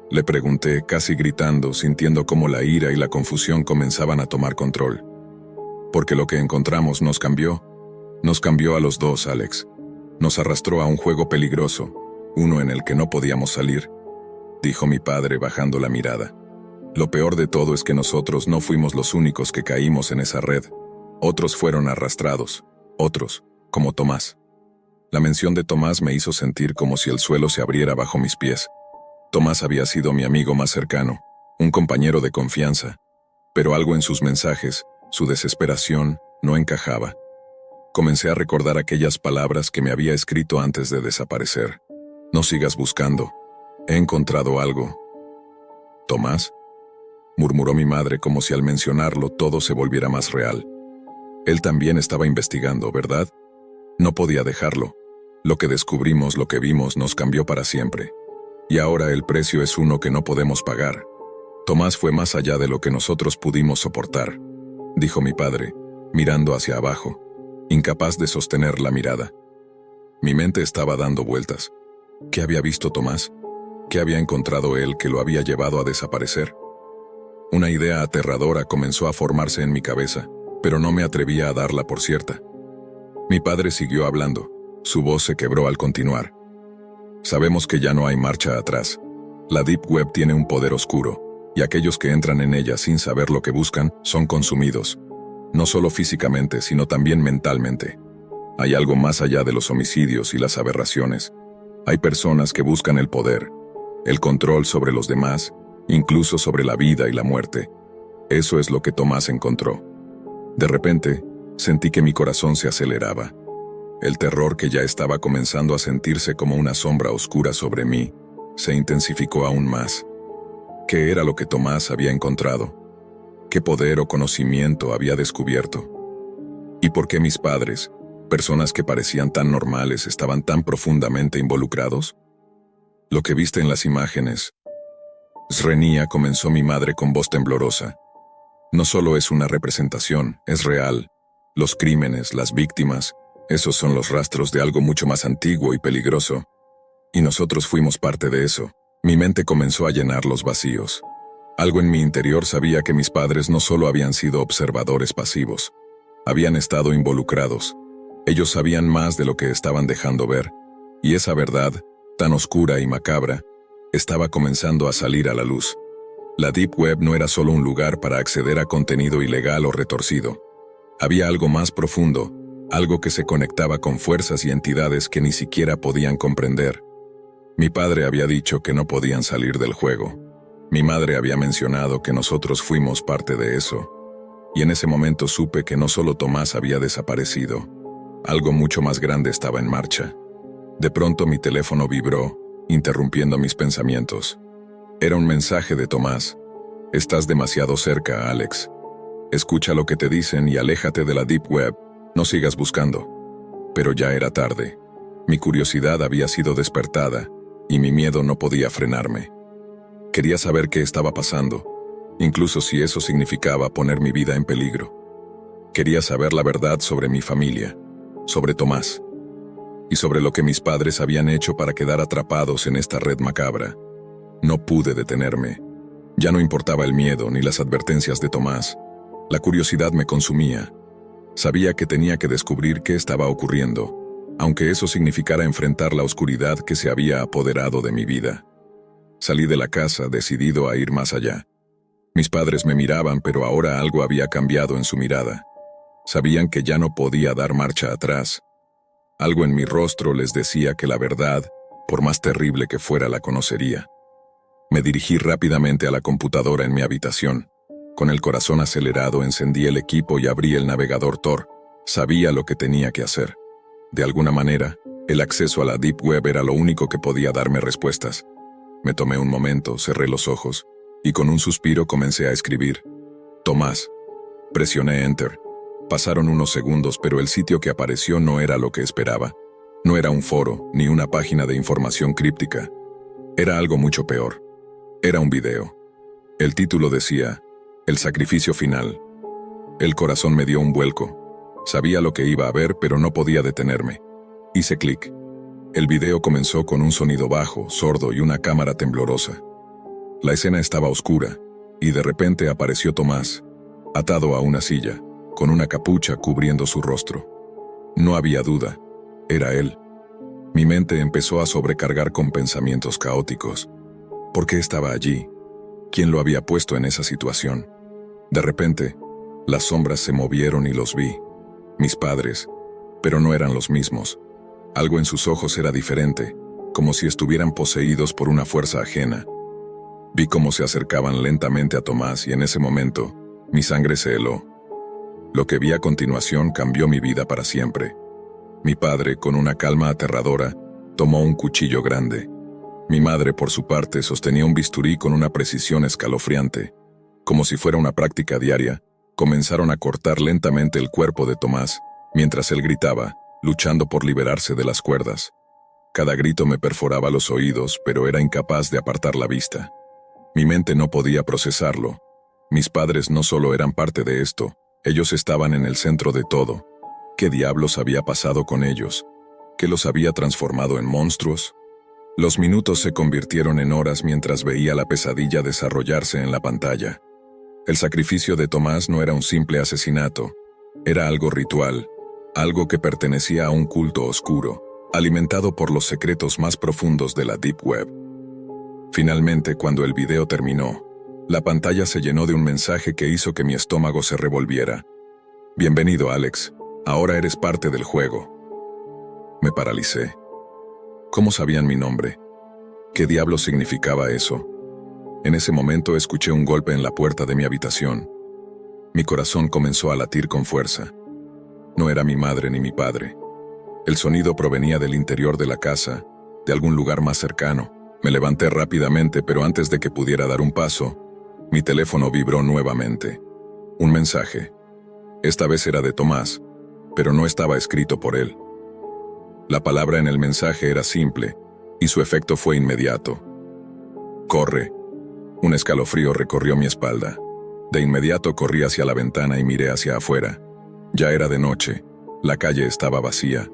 le pregunté, casi gritando, sintiendo cómo la ira y la confusión comenzaban a tomar control. «Porque lo que encontramos nos cambió a los dos, Alex. Nos arrastró a un juego peligroso, uno en el que no podíamos salir», dijo mi padre bajando la mirada. «Lo peor de todo es que nosotros no fuimos los únicos que caímos en esa red. Otros fueron arrastrados, otros, como Tomás». La mención de Tomás me hizo sentir como si el suelo se abriera bajo mis pies. Tomás había sido mi amigo más cercano, un compañero de confianza, pero algo en sus mensajes, su desesperación, no encajaba. Comencé a recordar aquellas palabras que me había escrito antes de desaparecer. «No sigas buscando. He encontrado algo». «¿Tomás?», murmuró mi madre como si al mencionarlo todo se volviera más real. «Él también estaba investigando, ¿verdad? No podía dejarlo. Lo que descubrimos, lo que vimos, nos cambió para siempre. Y ahora el precio es uno que no podemos pagar. Tomás fue más allá de lo que nosotros pudimos soportar», dijo mi padre, mirando hacia abajo, incapaz de sostener la mirada. Mi mente estaba dando vueltas. ¿Qué había visto Tomás? ¿Qué había encontrado él que lo había llevado a desaparecer? Una idea aterradora comenzó a formarse en mi cabeza, pero no me atrevía a darla por cierta. Mi padre siguió hablando. Su voz se quebró al continuar. «Sabemos que ya no hay marcha atrás. La Deep Web tiene un poder oscuro, y aquellos que entran en ella sin saber lo que buscan son consumidos, no solo físicamente, sino también mentalmente. Hay algo más allá de los homicidios y las aberraciones. Hay personas que buscan el poder, el control sobre los demás, incluso sobre la vida y la muerte. Eso es lo que Tomás encontró». De repente, sentí que mi corazón se aceleraba. El terror que ya estaba comenzando a sentirse como una sombra oscura sobre mí, se intensificó aún más. ¿Qué era lo que Tomás había encontrado? ¿Qué poder o conocimiento había descubierto? ¿Y por qué mis padres, personas que parecían tan normales, estaban tan profundamente involucrados? «Lo que viste en las imágenes», Srenia, comenzó mi madre con voz temblorosa. «No solo es una representación, es real. Los crímenes, las víctimas, esos son los rastros de algo mucho más antiguo y peligroso. Y nosotros fuimos parte de eso». Mi mente comenzó a llenar los vacíos. Algo en mi interior sabía que mis padres no solo habían sido observadores pasivos, habían estado involucrados. Ellos sabían más de lo que estaban dejando ver, y esa verdad, tan oscura y macabra, estaba comenzando a salir a la luz. La Deep Web no era solo un lugar para acceder a contenido ilegal o retorcido. Había algo más profundo, algo que se conectaba con fuerzas y entidades que ni siquiera podían comprender. Mi padre había dicho que no podían salir del juego. Mi madre había mencionado que nosotros fuimos parte de eso, y en ese momento supe que no solo Tomás había desaparecido, algo mucho más grande estaba en marcha. De pronto mi teléfono vibró, interrumpiendo mis pensamientos. Era un mensaje de Tomás. Estás demasiado cerca, Alex. Escucha lo que te dicen y aléjate de la Deep Web. No sigas buscando. Pero ya era tarde. Mi curiosidad había sido despertada, y mi miedo no podía frenarme. Quería saber qué estaba pasando, incluso si eso significaba poner mi vida en peligro. Quería saber la verdad sobre mi familia, sobre Tomás, y sobre lo que mis padres habían hecho para quedar atrapados en esta red macabra. No pude detenerme. Ya no importaba el miedo ni las advertencias de Tomás. La curiosidad me consumía. Sabía que tenía que descubrir qué estaba ocurriendo, aunque eso significara enfrentar la oscuridad que se había apoderado de mi vida. Salí de la casa decidido a ir más allá. Mis padres me miraban, pero ahora algo había cambiado en su mirada. Sabían que ya no podía dar marcha atrás. Algo en mi rostro les decía que la verdad, por más terrible que fuera, la conocería. Me dirigí rápidamente a la computadora en mi habitación. Con el corazón acelerado encendí el equipo y abrí el navegador Tor. Sabía lo que tenía que hacer. De alguna manera, el acceso a la Deep Web era lo único que podía darme respuestas. Me tomé un momento, cerré los ojos, y con un suspiro comencé a escribir. Tomás. Presioné Enter. Pasaron unos segundos, pero el sitio que apareció no era lo que esperaba. No era un foro, ni una página de información críptica. Era algo mucho peor. Era un video. El título decía, El sacrificio final. El corazón me dio un vuelco. Sabía lo que iba a ver, pero no podía detenerme. Hice clic. El video comenzó con un sonido bajo, sordo y una cámara temblorosa. La escena estaba oscura, y de repente apareció Tomás, atado a una silla, con una capucha cubriendo su rostro. No había duda, era él. Mi mente empezó a sobrecargar con pensamientos caóticos. ¿Por qué estaba allí? ¿Quién lo había puesto en esa situación? De repente, las sombras se movieron y los vi. Mis padres, pero no eran los mismos. Algo en sus ojos era diferente, como si estuvieran poseídos por una fuerza ajena. Vi cómo se acercaban lentamente a Tomás y en ese momento, mi sangre se heló. Lo que vi a continuación cambió mi vida para siempre. Mi padre, con una calma aterradora, tomó un cuchillo grande. Mi madre, por su parte, sostenía un bisturí con una precisión escalofriante. Como si fuera una práctica diaria, comenzaron a cortar lentamente el cuerpo de Tomás, mientras él gritaba, luchando por liberarse de las cuerdas. Cada grito me perforaba los oídos, pero era incapaz de apartar la vista. Mi mente no podía procesarlo. Mis padres no solo eran parte de esto, ellos estaban en el centro de todo. ¿Qué diablos había pasado con ellos? ¿Qué los había transformado en monstruos? Los minutos se convirtieron en horas mientras veía la pesadilla desarrollarse en la pantalla. El sacrificio de Tomás no era un simple asesinato, era algo ritual, algo que pertenecía a un culto oscuro, alimentado por los secretos más profundos de la Deep Web. Finalmente, cuando el video terminó, la pantalla se llenó de un mensaje que hizo que mi estómago se revolviera. Bienvenido, Alex. Ahora eres parte del juego. Me paralicé. ¿Cómo sabían mi nombre? ¿Qué diablos significaba eso? En ese momento escuché un golpe en la puerta de mi habitación. Mi corazón comenzó a latir con fuerza. No era mi madre ni mi padre. El sonido provenía del interior de la casa, de algún lugar más cercano. Me levanté rápidamente, pero antes de que pudiera dar un paso, mi teléfono vibró nuevamente. Un mensaje. Esta vez era de Tomás, pero no estaba escrito por él. La palabra en el mensaje era simple, y su efecto fue inmediato. Corre. Un escalofrío recorrió mi espalda. De inmediato corrí hacia la ventana y miré hacia afuera. Ya era de noche. La calle estaba vacía.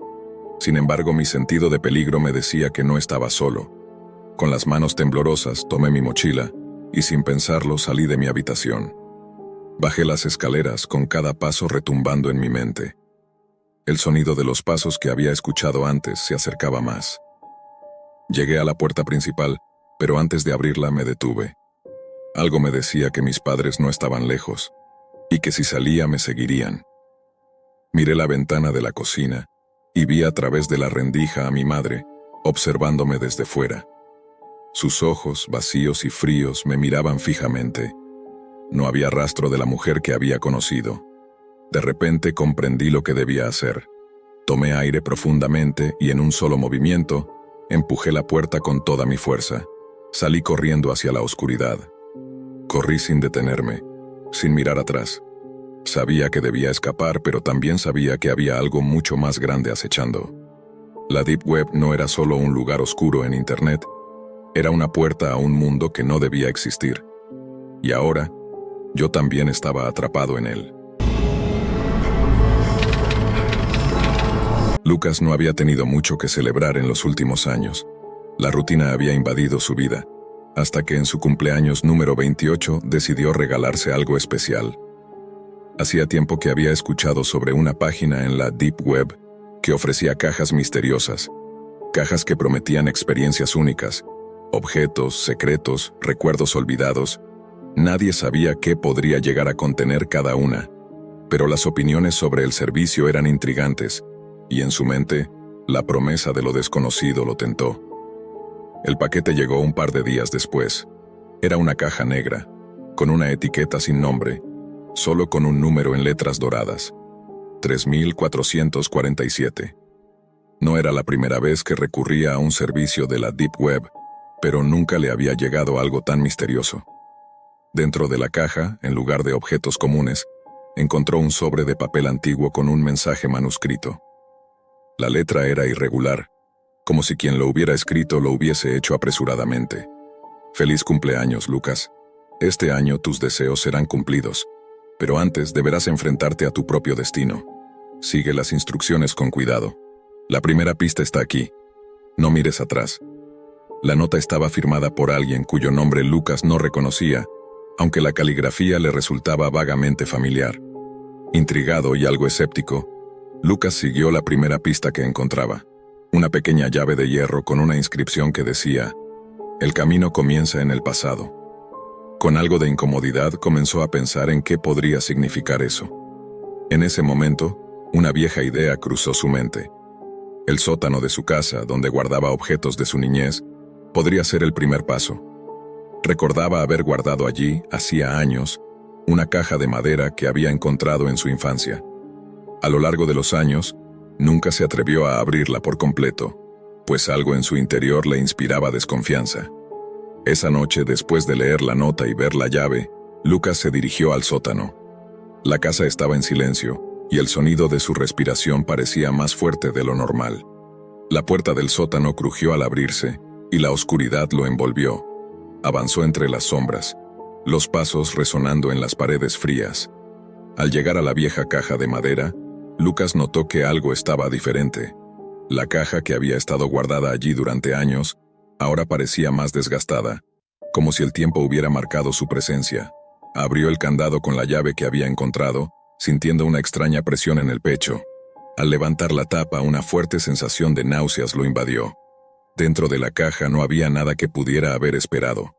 Sin embargo, mi sentido de peligro me decía que no estaba solo. Con las manos temblorosas, tomé mi mochila, y sin pensarlo salí de mi habitación. Bajé las escaleras con cada paso retumbando en mi mente. El sonido de los pasos que había escuchado antes se acercaba más. Llegué a la puerta principal, pero antes de abrirla me detuve. Algo me decía que mis padres no estaban lejos, y que si salía me seguirían. Miré la ventana de la cocina, y vi a través de la rendija a mi madre, observándome desde fuera. Sus ojos, vacíos y fríos, me miraban fijamente. No había rastro de la mujer que había conocido. De repente comprendí lo que debía hacer. Tomé aire profundamente y en un solo movimiento, empujé la puerta con toda mi fuerza. Salí corriendo hacia la oscuridad. Corrí sin detenerme, sin mirar atrás. Sabía que debía escapar, pero también sabía que había algo mucho más grande acechando. La Deep Web no era solo un lugar oscuro en Internet, era una puerta a un mundo que no debía existir. Y ahora, yo también estaba atrapado en él. Lucas no había tenido mucho que celebrar en los últimos años. La rutina había invadido su vida, hasta que en su cumpleaños número 28 decidió regalarse algo especial. Hacía tiempo que había escuchado sobre una página en la Deep Web que ofrecía cajas misteriosas, cajas que prometían experiencias únicas, objetos, secretos, recuerdos olvidados. Nadie sabía qué podría llegar a contener cada una, pero las opiniones sobre el servicio eran intrigantes, y en su mente, la promesa de lo desconocido lo tentó. El paquete llegó un par de días después. Era una caja negra, con una etiqueta sin nombre, solo con un número en letras doradas. 3447. No era la primera vez que recurría a un servicio de la Deep Web, pero nunca le había llegado algo tan misterioso. Dentro de la caja, en lugar de objetos comunes, encontró un sobre de papel antiguo con un mensaje manuscrito. La letra era irregular, como si quien lo hubiera escrito lo hubiese hecho apresuradamente. Feliz cumpleaños, Lucas. Este año tus deseos serán cumplidos, pero antes deberás enfrentarte a tu propio destino. Sigue las instrucciones con cuidado. La primera pista está aquí. No mires atrás. La nota estaba firmada por alguien cuyo nombre Lucas no reconocía, aunque la caligrafía le resultaba vagamente familiar. Intrigado y algo escéptico, Lucas siguió la primera pista que encontraba, una pequeña llave de hierro con una inscripción que decía: «El camino comienza en el pasado». Con algo de incomodidad comenzó a pensar en qué podría significar eso. En ese momento, una vieja idea cruzó su mente. El sótano de su casa, donde guardaba objetos de su niñez, podría ser el primer paso. Recordaba haber guardado allí, hacía años, una caja de madera que había encontrado en su infancia. A lo largo de los años, nunca se atrevió a abrirla por completo, pues algo en su interior le inspiraba desconfianza. Esa noche, después de leer la nota y ver la llave, Lucas se dirigió al sótano. La casa estaba en silencio, y el sonido de su respiración parecía más fuerte de lo normal. La puerta del sótano crujió al abrirse, y la oscuridad lo envolvió. Avanzó entre las sombras, los pasos resonando en las paredes frías. Al llegar a la vieja caja de madera, Lucas notó que algo estaba diferente. La caja que había estado guardada allí durante años, ahora parecía más desgastada, como si el tiempo hubiera marcado su presencia. Abrió el candado con la llave que había encontrado, sintiendo una extraña presión en el pecho. Al levantar la tapa, una fuerte sensación de náuseas lo invadió. Dentro de la caja no había nada que pudiera haber esperado.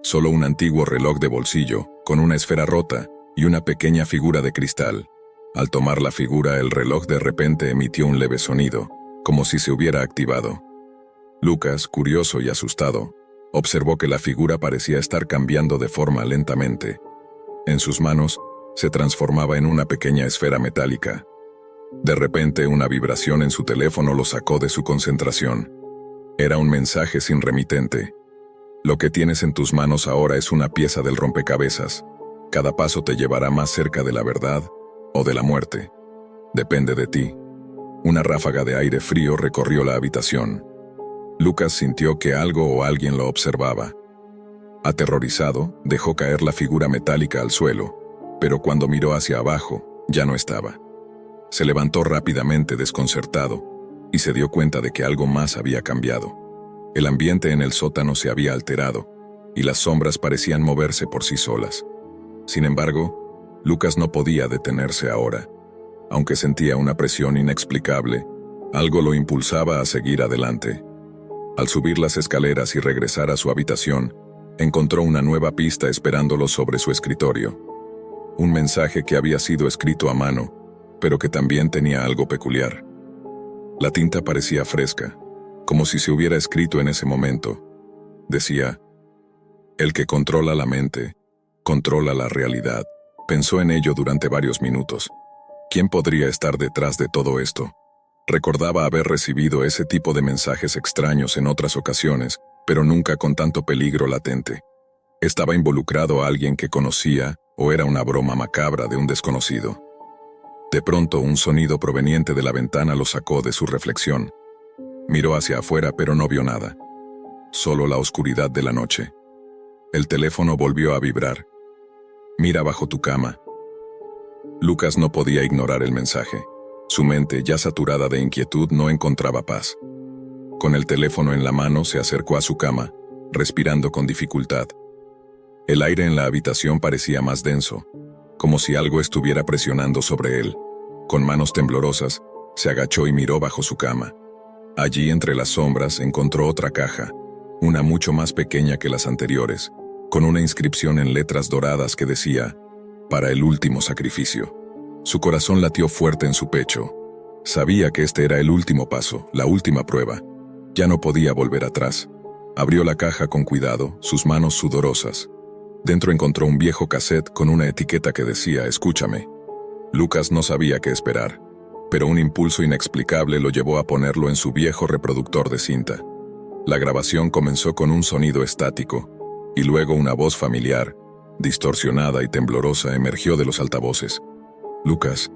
Solo un antiguo reloj de bolsillo, con una esfera rota, y una pequeña figura de cristal. Al tomar la figura, el reloj de repente emitió un leve sonido, como si se hubiera activado. Lucas, curioso y asustado, observó que la figura parecía estar cambiando de forma lentamente. En sus manos, se transformaba en una pequeña esfera metálica. De repente, una vibración en su teléfono lo sacó de su concentración. Era un mensaje sin remitente. Lo que tienes en tus manos ahora es una pieza del rompecabezas. Cada paso te llevará más cerca de la verdad o de la muerte. Depende de ti. Una ráfaga de aire frío recorrió la habitación. Lucas sintió que algo o alguien lo observaba. Aterrorizado, dejó caer la figura metálica al suelo, pero cuando miró hacia abajo, ya no estaba. Se levantó rápidamente desconcertado, y se dio cuenta de que algo más había cambiado. El ambiente en el sótano se había alterado, y las sombras parecían moverse por sí solas. Sin embargo, Lucas no podía detenerse ahora. Aunque sentía una presión inexplicable, algo lo impulsaba a seguir adelante. Al subir las escaleras y regresar a su habitación, encontró una nueva pista esperándolo sobre su escritorio. Un mensaje que había sido escrito a mano, pero que también tenía algo peculiar. La tinta parecía fresca, como si se hubiera escrito en ese momento. decía. El que controla la mente, controla la realidad. Pensó en ello durante varios minutos. ¿Quién podría estar detrás de todo esto? Recordaba haber recibido ese tipo de mensajes extraños en otras ocasiones, pero nunca con tanto peligro latente. ¿Estaba involucrado alguien que conocía o era una broma macabra de un desconocido? De pronto, un sonido proveniente de la ventana lo sacó de su reflexión. Miró hacia afuera, pero no vio nada. Solo la oscuridad de la noche. El teléfono volvió a vibrar. Mira bajo tu cama. Lucas no podía ignorar el mensaje. Su mente, ya saturada de inquietud, no encontraba paz. Con el teléfono en la mano, se acercó a su cama, respirando con dificultad. El aire en la habitación parecía más denso, como si algo estuviera presionando sobre él. Con manos temblorosas, se agachó y miró bajo su cama. Allí, entre las sombras, encontró otra caja, una mucho más pequeña que las anteriores, con una inscripción en letras doradas que decía, «Para el último sacrificio». Su corazón latió fuerte en su pecho. Sabía que este era el último paso, la última prueba. Ya no podía volver atrás. Abrió la caja con cuidado, sus manos sudorosas. Dentro encontró un viejo cassette con una etiqueta que decía, «Escúchame». Lucas no sabía qué esperar, pero un impulso inexplicable lo llevó a ponerlo en su viejo reproductor de cinta. La grabación comenzó con un sonido estático, y luego una voz familiar, distorsionada y temblorosa, emergió de los altavoces. «Lucas,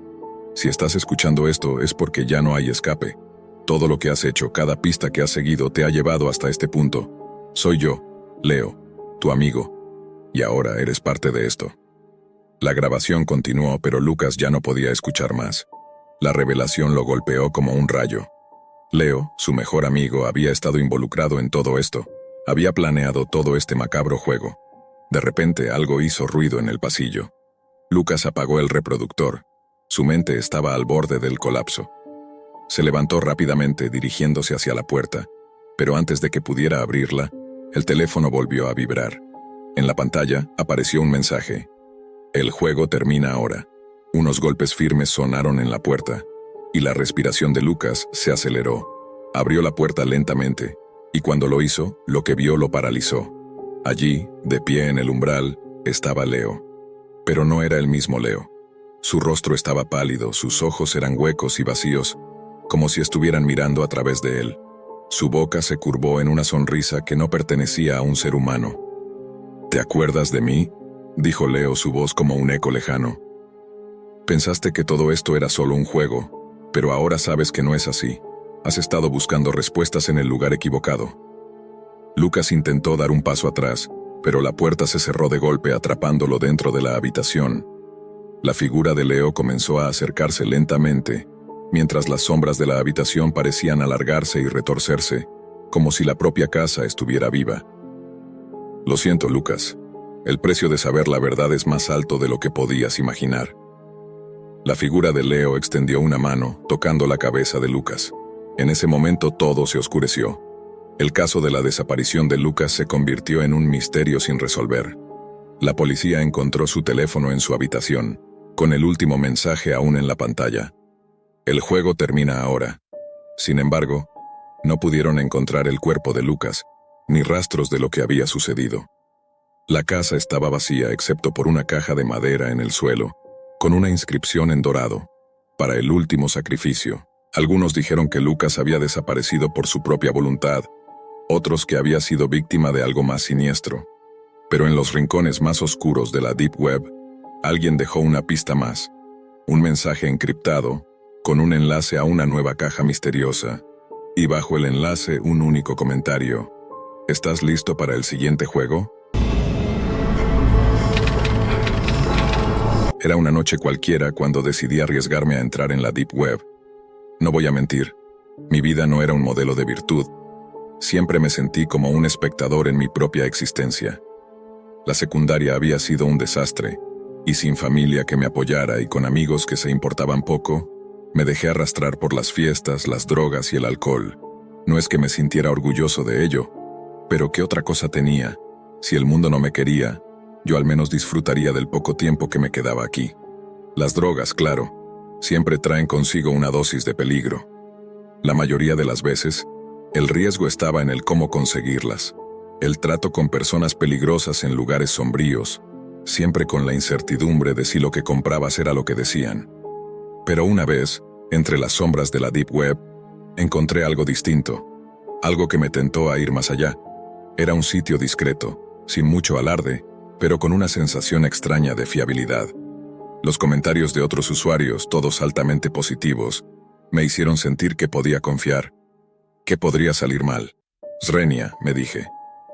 si estás escuchando esto es porque ya no hay escape. Todo lo que has hecho, cada pista que has seguido te ha llevado hasta este punto. Soy yo, Leo, tu amigo, y ahora eres parte de esto». La grabación continuó, pero Lucas ya no podía escuchar más. La revelación lo golpeó como un rayo. Leo, su mejor amigo, había estado involucrado en todo esto. Había planeado todo este macabro juego. De repente algo hizo ruido en el pasillo. Lucas apagó el reproductor. Su mente estaba al borde del colapso. Se levantó rápidamente dirigiéndose hacia la puerta, pero antes de que pudiera abrirla, el teléfono volvió a vibrar. En la pantalla apareció un mensaje. «El juego termina ahora». Unos golpes firmes sonaron en la puerta, y la respiración de Lucas se aceleró. Abrió la puerta lentamente, y cuando lo hizo, lo que vio lo paralizó. Allí, de pie en el umbral, estaba Leo. Pero no era el mismo Leo. Su rostro estaba pálido, sus ojos eran huecos y vacíos, como si estuvieran mirando a través de él. Su boca se curvó en una sonrisa que no pertenecía a un ser humano. «¿Te acuerdas de mí?», dijo Leo, su voz como un eco lejano. «Pensaste que todo esto era solo un juego, pero ahora sabes que no es así. Has estado buscando respuestas en el lugar equivocado». Lucas intentó dar un paso atrás, pero la puerta se cerró de golpe atrapándolo dentro de la habitación. La figura de Leo comenzó a acercarse lentamente, mientras las sombras de la habitación parecían alargarse y retorcerse, como si la propia casa estuviera viva. «Lo siento, Lucas. El precio de saber la verdad es más alto de lo que podías imaginar». La figura de Leo extendió una mano, tocando la cabeza de Lucas. En ese momento todo se oscureció. El caso de la desaparición de Lucas se convirtió en un misterio sin resolver. La policía encontró su teléfono en su habitación, con el último mensaje aún en la pantalla. «El juego termina ahora». Sin embargo, no pudieron encontrar el cuerpo de Lucas, ni rastros de lo que había sucedido. La casa estaba vacía excepto por una caja de madera en el suelo, con una inscripción en dorado, «Para el último sacrificio». Algunos dijeron que Lucas había desaparecido por su propia voluntad, otros que había sido víctima de algo más siniestro. Pero en los rincones más oscuros de la Deep Web, alguien dejó una pista más, un mensaje encriptado, con un enlace a una nueva caja misteriosa, y bajo el enlace un único comentario. ¿Estás listo para el siguiente juego? Era una noche cualquiera cuando decidí arriesgarme a entrar en la Deep Web. No voy a mentir, mi vida no era un modelo de virtud. Siempre me sentí como un espectador en mi propia existencia. La secundaria había sido un desastre, y sin familia que me apoyara y con amigos que se importaban poco, me dejé arrastrar por las fiestas, las drogas y el alcohol. No es que me sintiera orgulloso de ello, pero ¿qué otra cosa tenía? Si el mundo no me quería, yo al menos disfrutaría del poco tiempo que me quedaba aquí. Las drogas, claro, siempre traen consigo una dosis de peligro. La mayoría de las veces, el riesgo estaba en el cómo conseguirlas. El trato con personas peligrosas en lugares sombríos, siempre con la incertidumbre de si lo que comprabas era lo que decían. Pero una vez, entre las sombras de la Deep Web, encontré algo distinto, algo que me tentó a ir más allá. Era un sitio discreto, sin mucho alarde, pero con una sensación extraña de fiabilidad. Los comentarios de otros usuarios, todos altamente positivos, me hicieron sentir que podía confiar. ¿Qué podría salir mal? Srenia, me dije.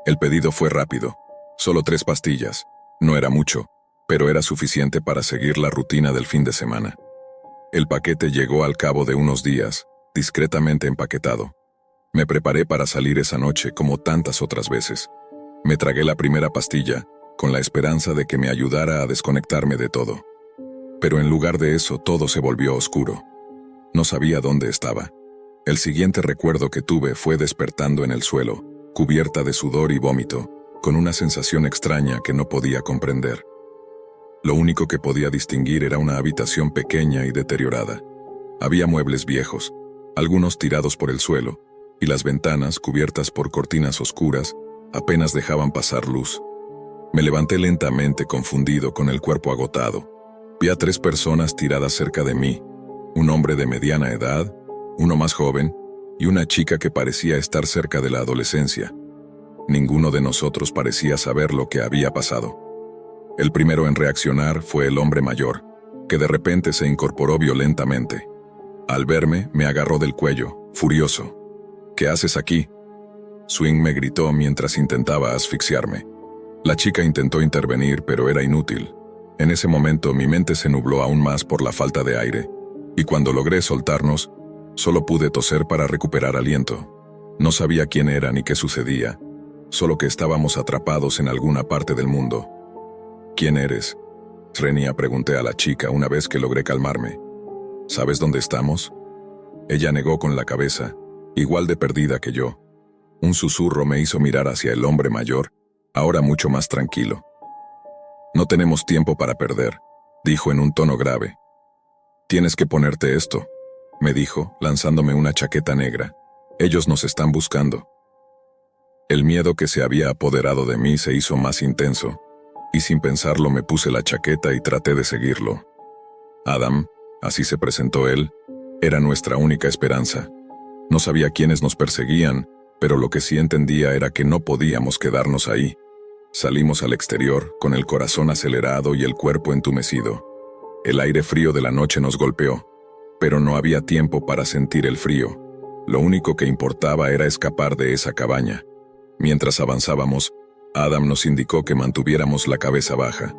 El pedido fue rápido. Solo 3 pastillas. No era mucho, pero era suficiente para seguir la rutina del fin de semana. El paquete llegó al cabo de unos días, discretamente empaquetado. Me preparé para salir esa noche como tantas otras veces. Me tragué la primera pastilla, con la esperanza de que me ayudara a desconectarme de todo. Pero en lugar de eso, todo se volvió oscuro. No sabía dónde estaba. El siguiente recuerdo que tuve fue despertando en el suelo, cubierta de sudor y vómito, con una sensación extraña que no podía comprender. Lo único que podía distinguir era una habitación pequeña y deteriorada. Había muebles viejos, algunos tirados por el suelo, y las ventanas, cubiertas por cortinas oscuras, apenas dejaban pasar luz. Me levanté lentamente, confundido, con el cuerpo agotado. Vi a 3 personas tiradas cerca de mí, un hombre de mediana edad, uno más joven, y una chica que parecía estar cerca de la adolescencia. Ninguno de nosotros parecía saber lo que había pasado. El primero en reaccionar fue el hombre mayor, que de repente se incorporó violentamente. Al verme, me agarró del cuello, furioso. ¿Qué haces aquí? Swing me gritó mientras intentaba asfixiarme. La chica intentó intervenir, pero era inútil. En ese momento mi mente se nubló aún más por la falta de aire, y cuando logré soltarnos, solo pude toser para recuperar aliento. No sabía quién era ni qué sucedía, solo que estábamos atrapados en alguna parte del mundo. ¿Quién eres? Srenia, pregunté a la chica una vez que logré calmarme. ¿Sabes dónde estamos? Ella negó con la cabeza, igual de perdida que yo. Un susurro me hizo mirar hacia el hombre mayor, ahora mucho más tranquilo. No tenemos tiempo para perder, dijo en un tono grave. Tienes que ponerte esto, me dijo, lanzándome una chaqueta negra. Ellos nos están buscando. El miedo que se había apoderado de mí se hizo más intenso, y sin pensarlo me puse la chaqueta y traté de seguirlo. Adam, así se presentó él, era nuestra única esperanza. No sabía quiénes nos perseguían, pero lo que sí entendía era que no podíamos quedarnos ahí. Salimos al exterior, con el corazón acelerado y el cuerpo entumecido. El aire frío de la noche nos golpeó, pero no había tiempo para sentir el frío. Lo único que importaba era escapar de esa cabaña. Mientras avanzábamos, Adam nos indicó que mantuviéramos la cabeza baja.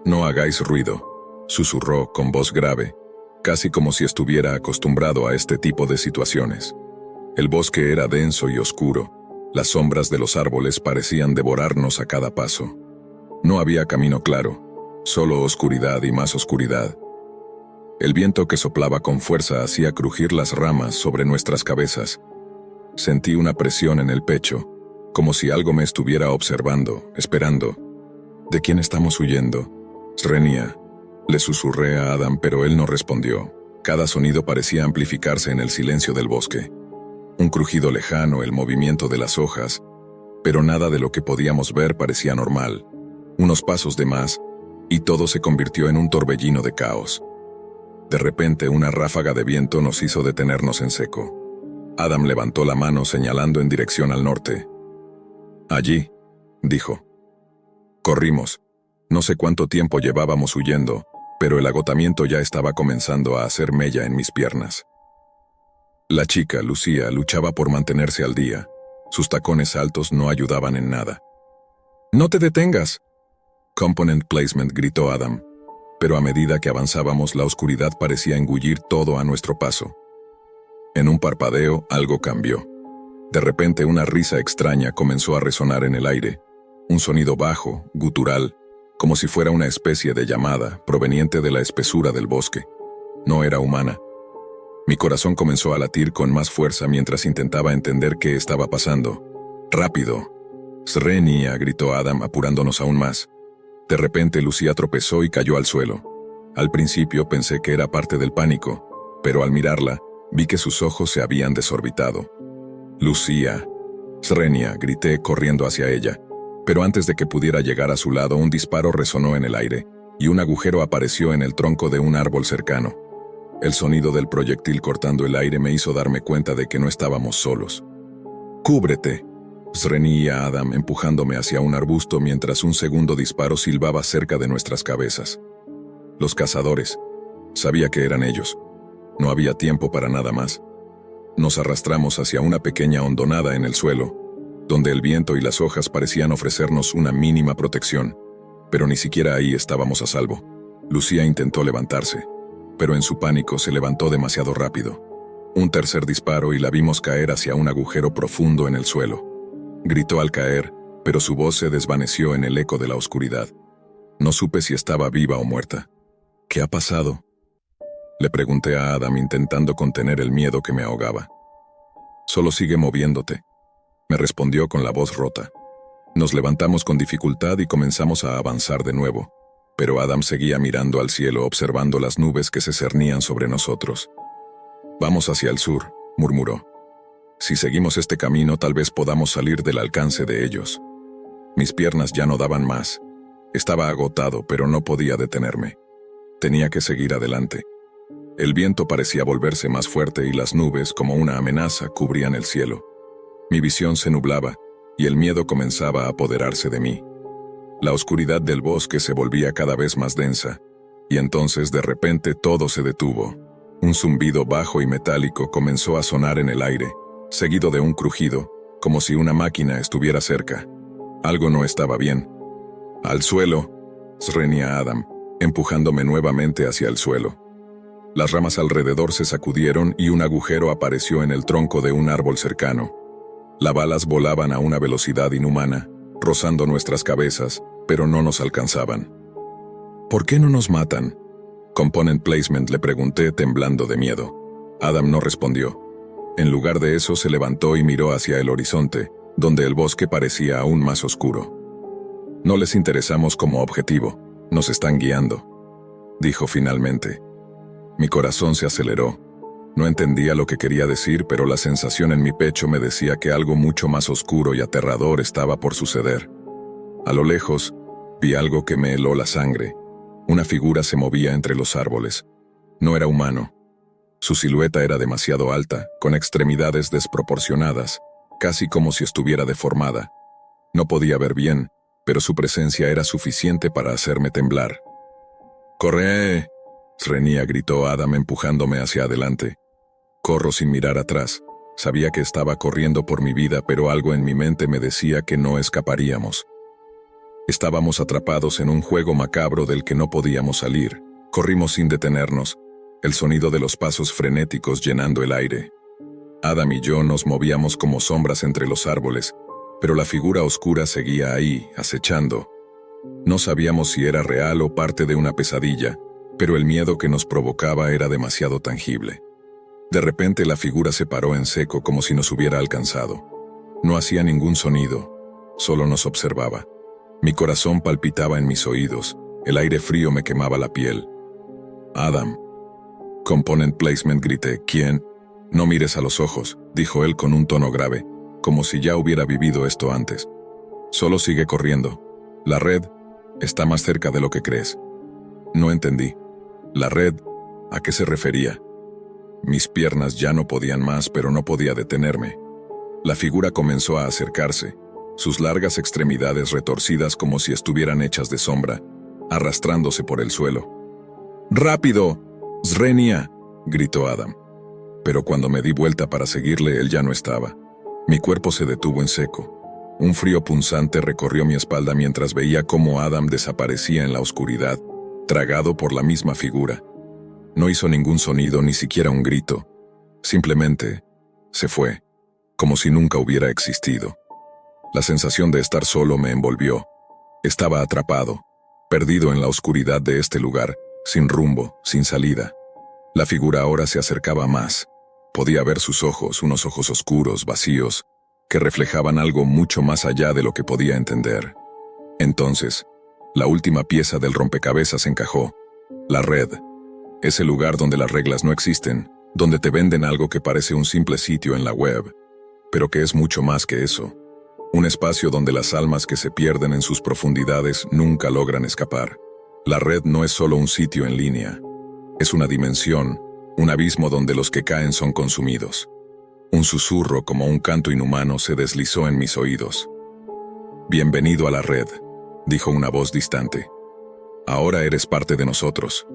«No hagáis ruido», susurró con voz grave, casi como si estuviera acostumbrado a este tipo de situaciones. El bosque era denso y oscuro. Las sombras de los árboles parecían devorarnos a cada paso. No había camino claro, solo oscuridad y más oscuridad. El viento que soplaba con fuerza hacía crujir las ramas sobre nuestras cabezas. Sentí una presión en el pecho, como si algo me estuviera observando, esperando. ¿De quién estamos huyendo? Srenia. Le susurré a Adam, pero él no respondió. Cada sonido parecía amplificarse en el silencio del bosque. Un crujido lejano, el movimiento de las hojas, pero nada de lo que podíamos ver parecía normal. Unos pasos de más, y todo se convirtió en un torbellino de caos. De repente, una ráfaga de viento nos hizo detenernos en seco. Adam levantó la mano señalando en dirección al norte. «Allí», dijo. Corrimos. No sé cuánto tiempo llevábamos huyendo, pero el agotamiento ya estaba comenzando a hacer mella en mis piernas. La chica, Lucía, luchaba por mantenerse al día. Sus tacones altos no ayudaban en nada. «¡No te detengas!», Component Placement, gritó Adam. Pero a medida que avanzábamos, la oscuridad parecía engullir todo a nuestro paso. En un parpadeo, algo cambió. De repente, una risa extraña comenzó a resonar en el aire. Un sonido bajo, gutural, como si fuera una especie de llamada proveniente de la espesura del bosque. No era humana. Mi corazón comenzó a latir con más fuerza mientras intentaba entender qué estaba pasando. «¡Rápido!», Srenia, gritó Adam, apurándonos aún más. De repente, Lucía tropezó y cayó al suelo. Al principio pensé que era parte del pánico, pero al mirarla, vi que sus ojos se habían desorbitado. «Lucía», Srenia, grité corriendo hacia ella. Pero antes de que pudiera llegar a su lado, un disparo resonó en el aire, y un agujero apareció en el tronco de un árbol cercano. El sonido del proyectil cortando el aire me hizo darme cuenta de que no estábamos solos. ¡Cúbrete!, reñía Adam empujándome hacia un arbusto mientras un segundo disparo silbaba cerca de nuestras cabezas. Los cazadores. Sabía que eran ellos. No había tiempo para nada más. Nos arrastramos hacia una pequeña hondonada en el suelo, donde el viento y las hojas parecían ofrecernos una mínima protección, pero ni siquiera ahí estábamos a salvo. Lucía intentó levantarse, pero en su pánico se levantó demasiado rápido. Un tercer disparo y la vimos caer hacia un agujero profundo en el suelo. Gritó al caer, pero su voz se desvaneció en el eco de la oscuridad. No supe si estaba viva o muerta. ¿Qué ha pasado?, le pregunté a Adam intentando contener el miedo que me ahogaba. Solo sigue moviéndote, me respondió con la voz rota. Nos levantamos con dificultad y comenzamos a avanzar de nuevo, pero Adam seguía mirando al cielo observando las nubes que se cernían sobre nosotros. Vamos hacia el sur, murmuró. Si seguimos este camino tal vez podamos salir del alcance de ellos. Mis piernas ya no daban más. Estaba agotado, pero no podía detenerme. Tenía que seguir adelante. El viento parecía volverse más fuerte y las nubes, como una amenaza, cubrían el cielo. Mi visión se nublaba y el miedo comenzaba a apoderarse de mí. La oscuridad del bosque se volvía cada vez más densa, y entonces de repente todo se detuvo. Un zumbido bajo y metálico comenzó a sonar en el aire, seguido de un crujido, como si una máquina estuviera cerca. Algo no estaba bien. «Al suelo», reñía Adam, empujándome nuevamente hacia el suelo. Las ramas alrededor se sacudieron y un agujero apareció en el tronco de un árbol cercano. Las balas volaban a una velocidad inhumana, rozando nuestras cabezas, pero no nos alcanzaban. «¿Por qué no nos matan?», Component Placement le pregunté temblando de miedo. Adam no respondió. En lugar de eso se levantó y miró hacia el horizonte, donde el bosque parecía aún más oscuro. «No les interesamos como objetivo, nos están guiando», dijo finalmente. Mi corazón se aceleró. No entendía lo que quería decir, pero la sensación en mi pecho me decía que algo mucho más oscuro y aterrador estaba por suceder. A lo lejos, vi algo que me heló la sangre. Una figura se movía entre los árboles. No era humano. Su silueta era demasiado alta, con extremidades desproporcionadas, casi como si estuviera deformada. No podía ver bien, pero su presencia era suficiente para hacerme temblar. «¡Corre!», reñía, gritó Adam empujándome hacia adelante. Corro sin mirar atrás. Sabía que estaba corriendo por mi vida, pero algo en mi mente me decía que no escaparíamos. Estábamos atrapados en un juego macabro del que no podíamos salir. Corrimos sin detenernos, el sonido de los pasos frenéticos llenando el aire. Adam y yo nos movíamos como sombras entre los árboles, pero la figura oscura seguía ahí, acechando. No sabíamos si era real o parte de una pesadilla, pero el miedo que nos provocaba era demasiado tangible. De repente la figura se paró en seco como si nos hubiera alcanzado. No hacía ningún sonido, solo nos observaba. Mi corazón palpitaba en mis oídos, el aire frío me quemaba la piel. «Adam». Component Placement, grité. «¿Quién?». «No mires a los ojos», dijo él con un tono grave, como si ya hubiera vivido esto antes. «Solo sigue corriendo. La red está más cerca de lo que crees». No entendí. ¿La red? ¿A qué se refería? Mis piernas ya no podían más, pero no podía detenerme. La figura comenzó a acercarse, sus largas extremidades retorcidas como si estuvieran hechas de sombra, arrastrándose por el suelo. «¡Rápido! ¡Srenia!», gritó Adam. Pero cuando me di vuelta para seguirle, él ya no estaba. Mi cuerpo se detuvo en seco. Un frío punzante recorrió mi espalda mientras veía cómo Adam desaparecía en la oscuridad, tragado por la misma figura. No hizo ningún sonido, ni siquiera un grito. Simplemente se fue, como si nunca hubiera existido. La sensación de estar solo me envolvió. Estaba atrapado, perdido en la oscuridad de este lugar, sin rumbo, sin salida. La figura ahora se acercaba más. Podía ver sus ojos, unos ojos oscuros, vacíos, que reflejaban algo mucho más allá de lo que podía entender. Entonces, la última pieza del rompecabezas encajó. La red. Ese lugar donde las reglas no existen, donde te venden algo que parece un simple sitio en la web. pero que es mucho más que eso. Un espacio donde las almas que se pierden en sus profundidades nunca logran escapar. La red no es solo un sitio en línea. Es una dimensión, un abismo donde los que caen son consumidos. Un susurro como un canto inhumano se deslizó en mis oídos. «Bienvenido a la red», dijo una voz distante. «Ahora eres parte de nosotros».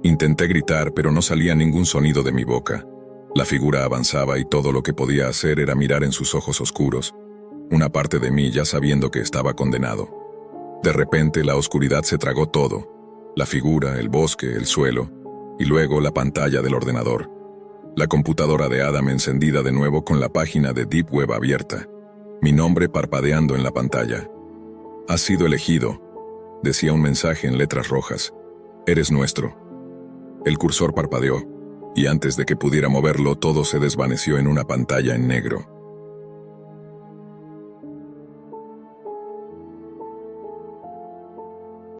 Intenté gritar, pero no salía ningún sonido de mi boca. La figura avanzaba y todo lo que podía hacer era mirar en sus ojos oscuros, una parte de mí ya sabiendo que estaba condenado. De repente la oscuridad se tragó todo, la figura, el bosque, el suelo, y luego la pantalla del ordenador. La computadora de Adam encendida de nuevo con la página de Deep Web abierta, mi nombre parpadeando en la pantalla. «Has sido elegido», decía un mensaje en letras rojas. «Eres nuestro». El cursor parpadeó, y antes de que pudiera moverlo todo se desvaneció en una pantalla en negro.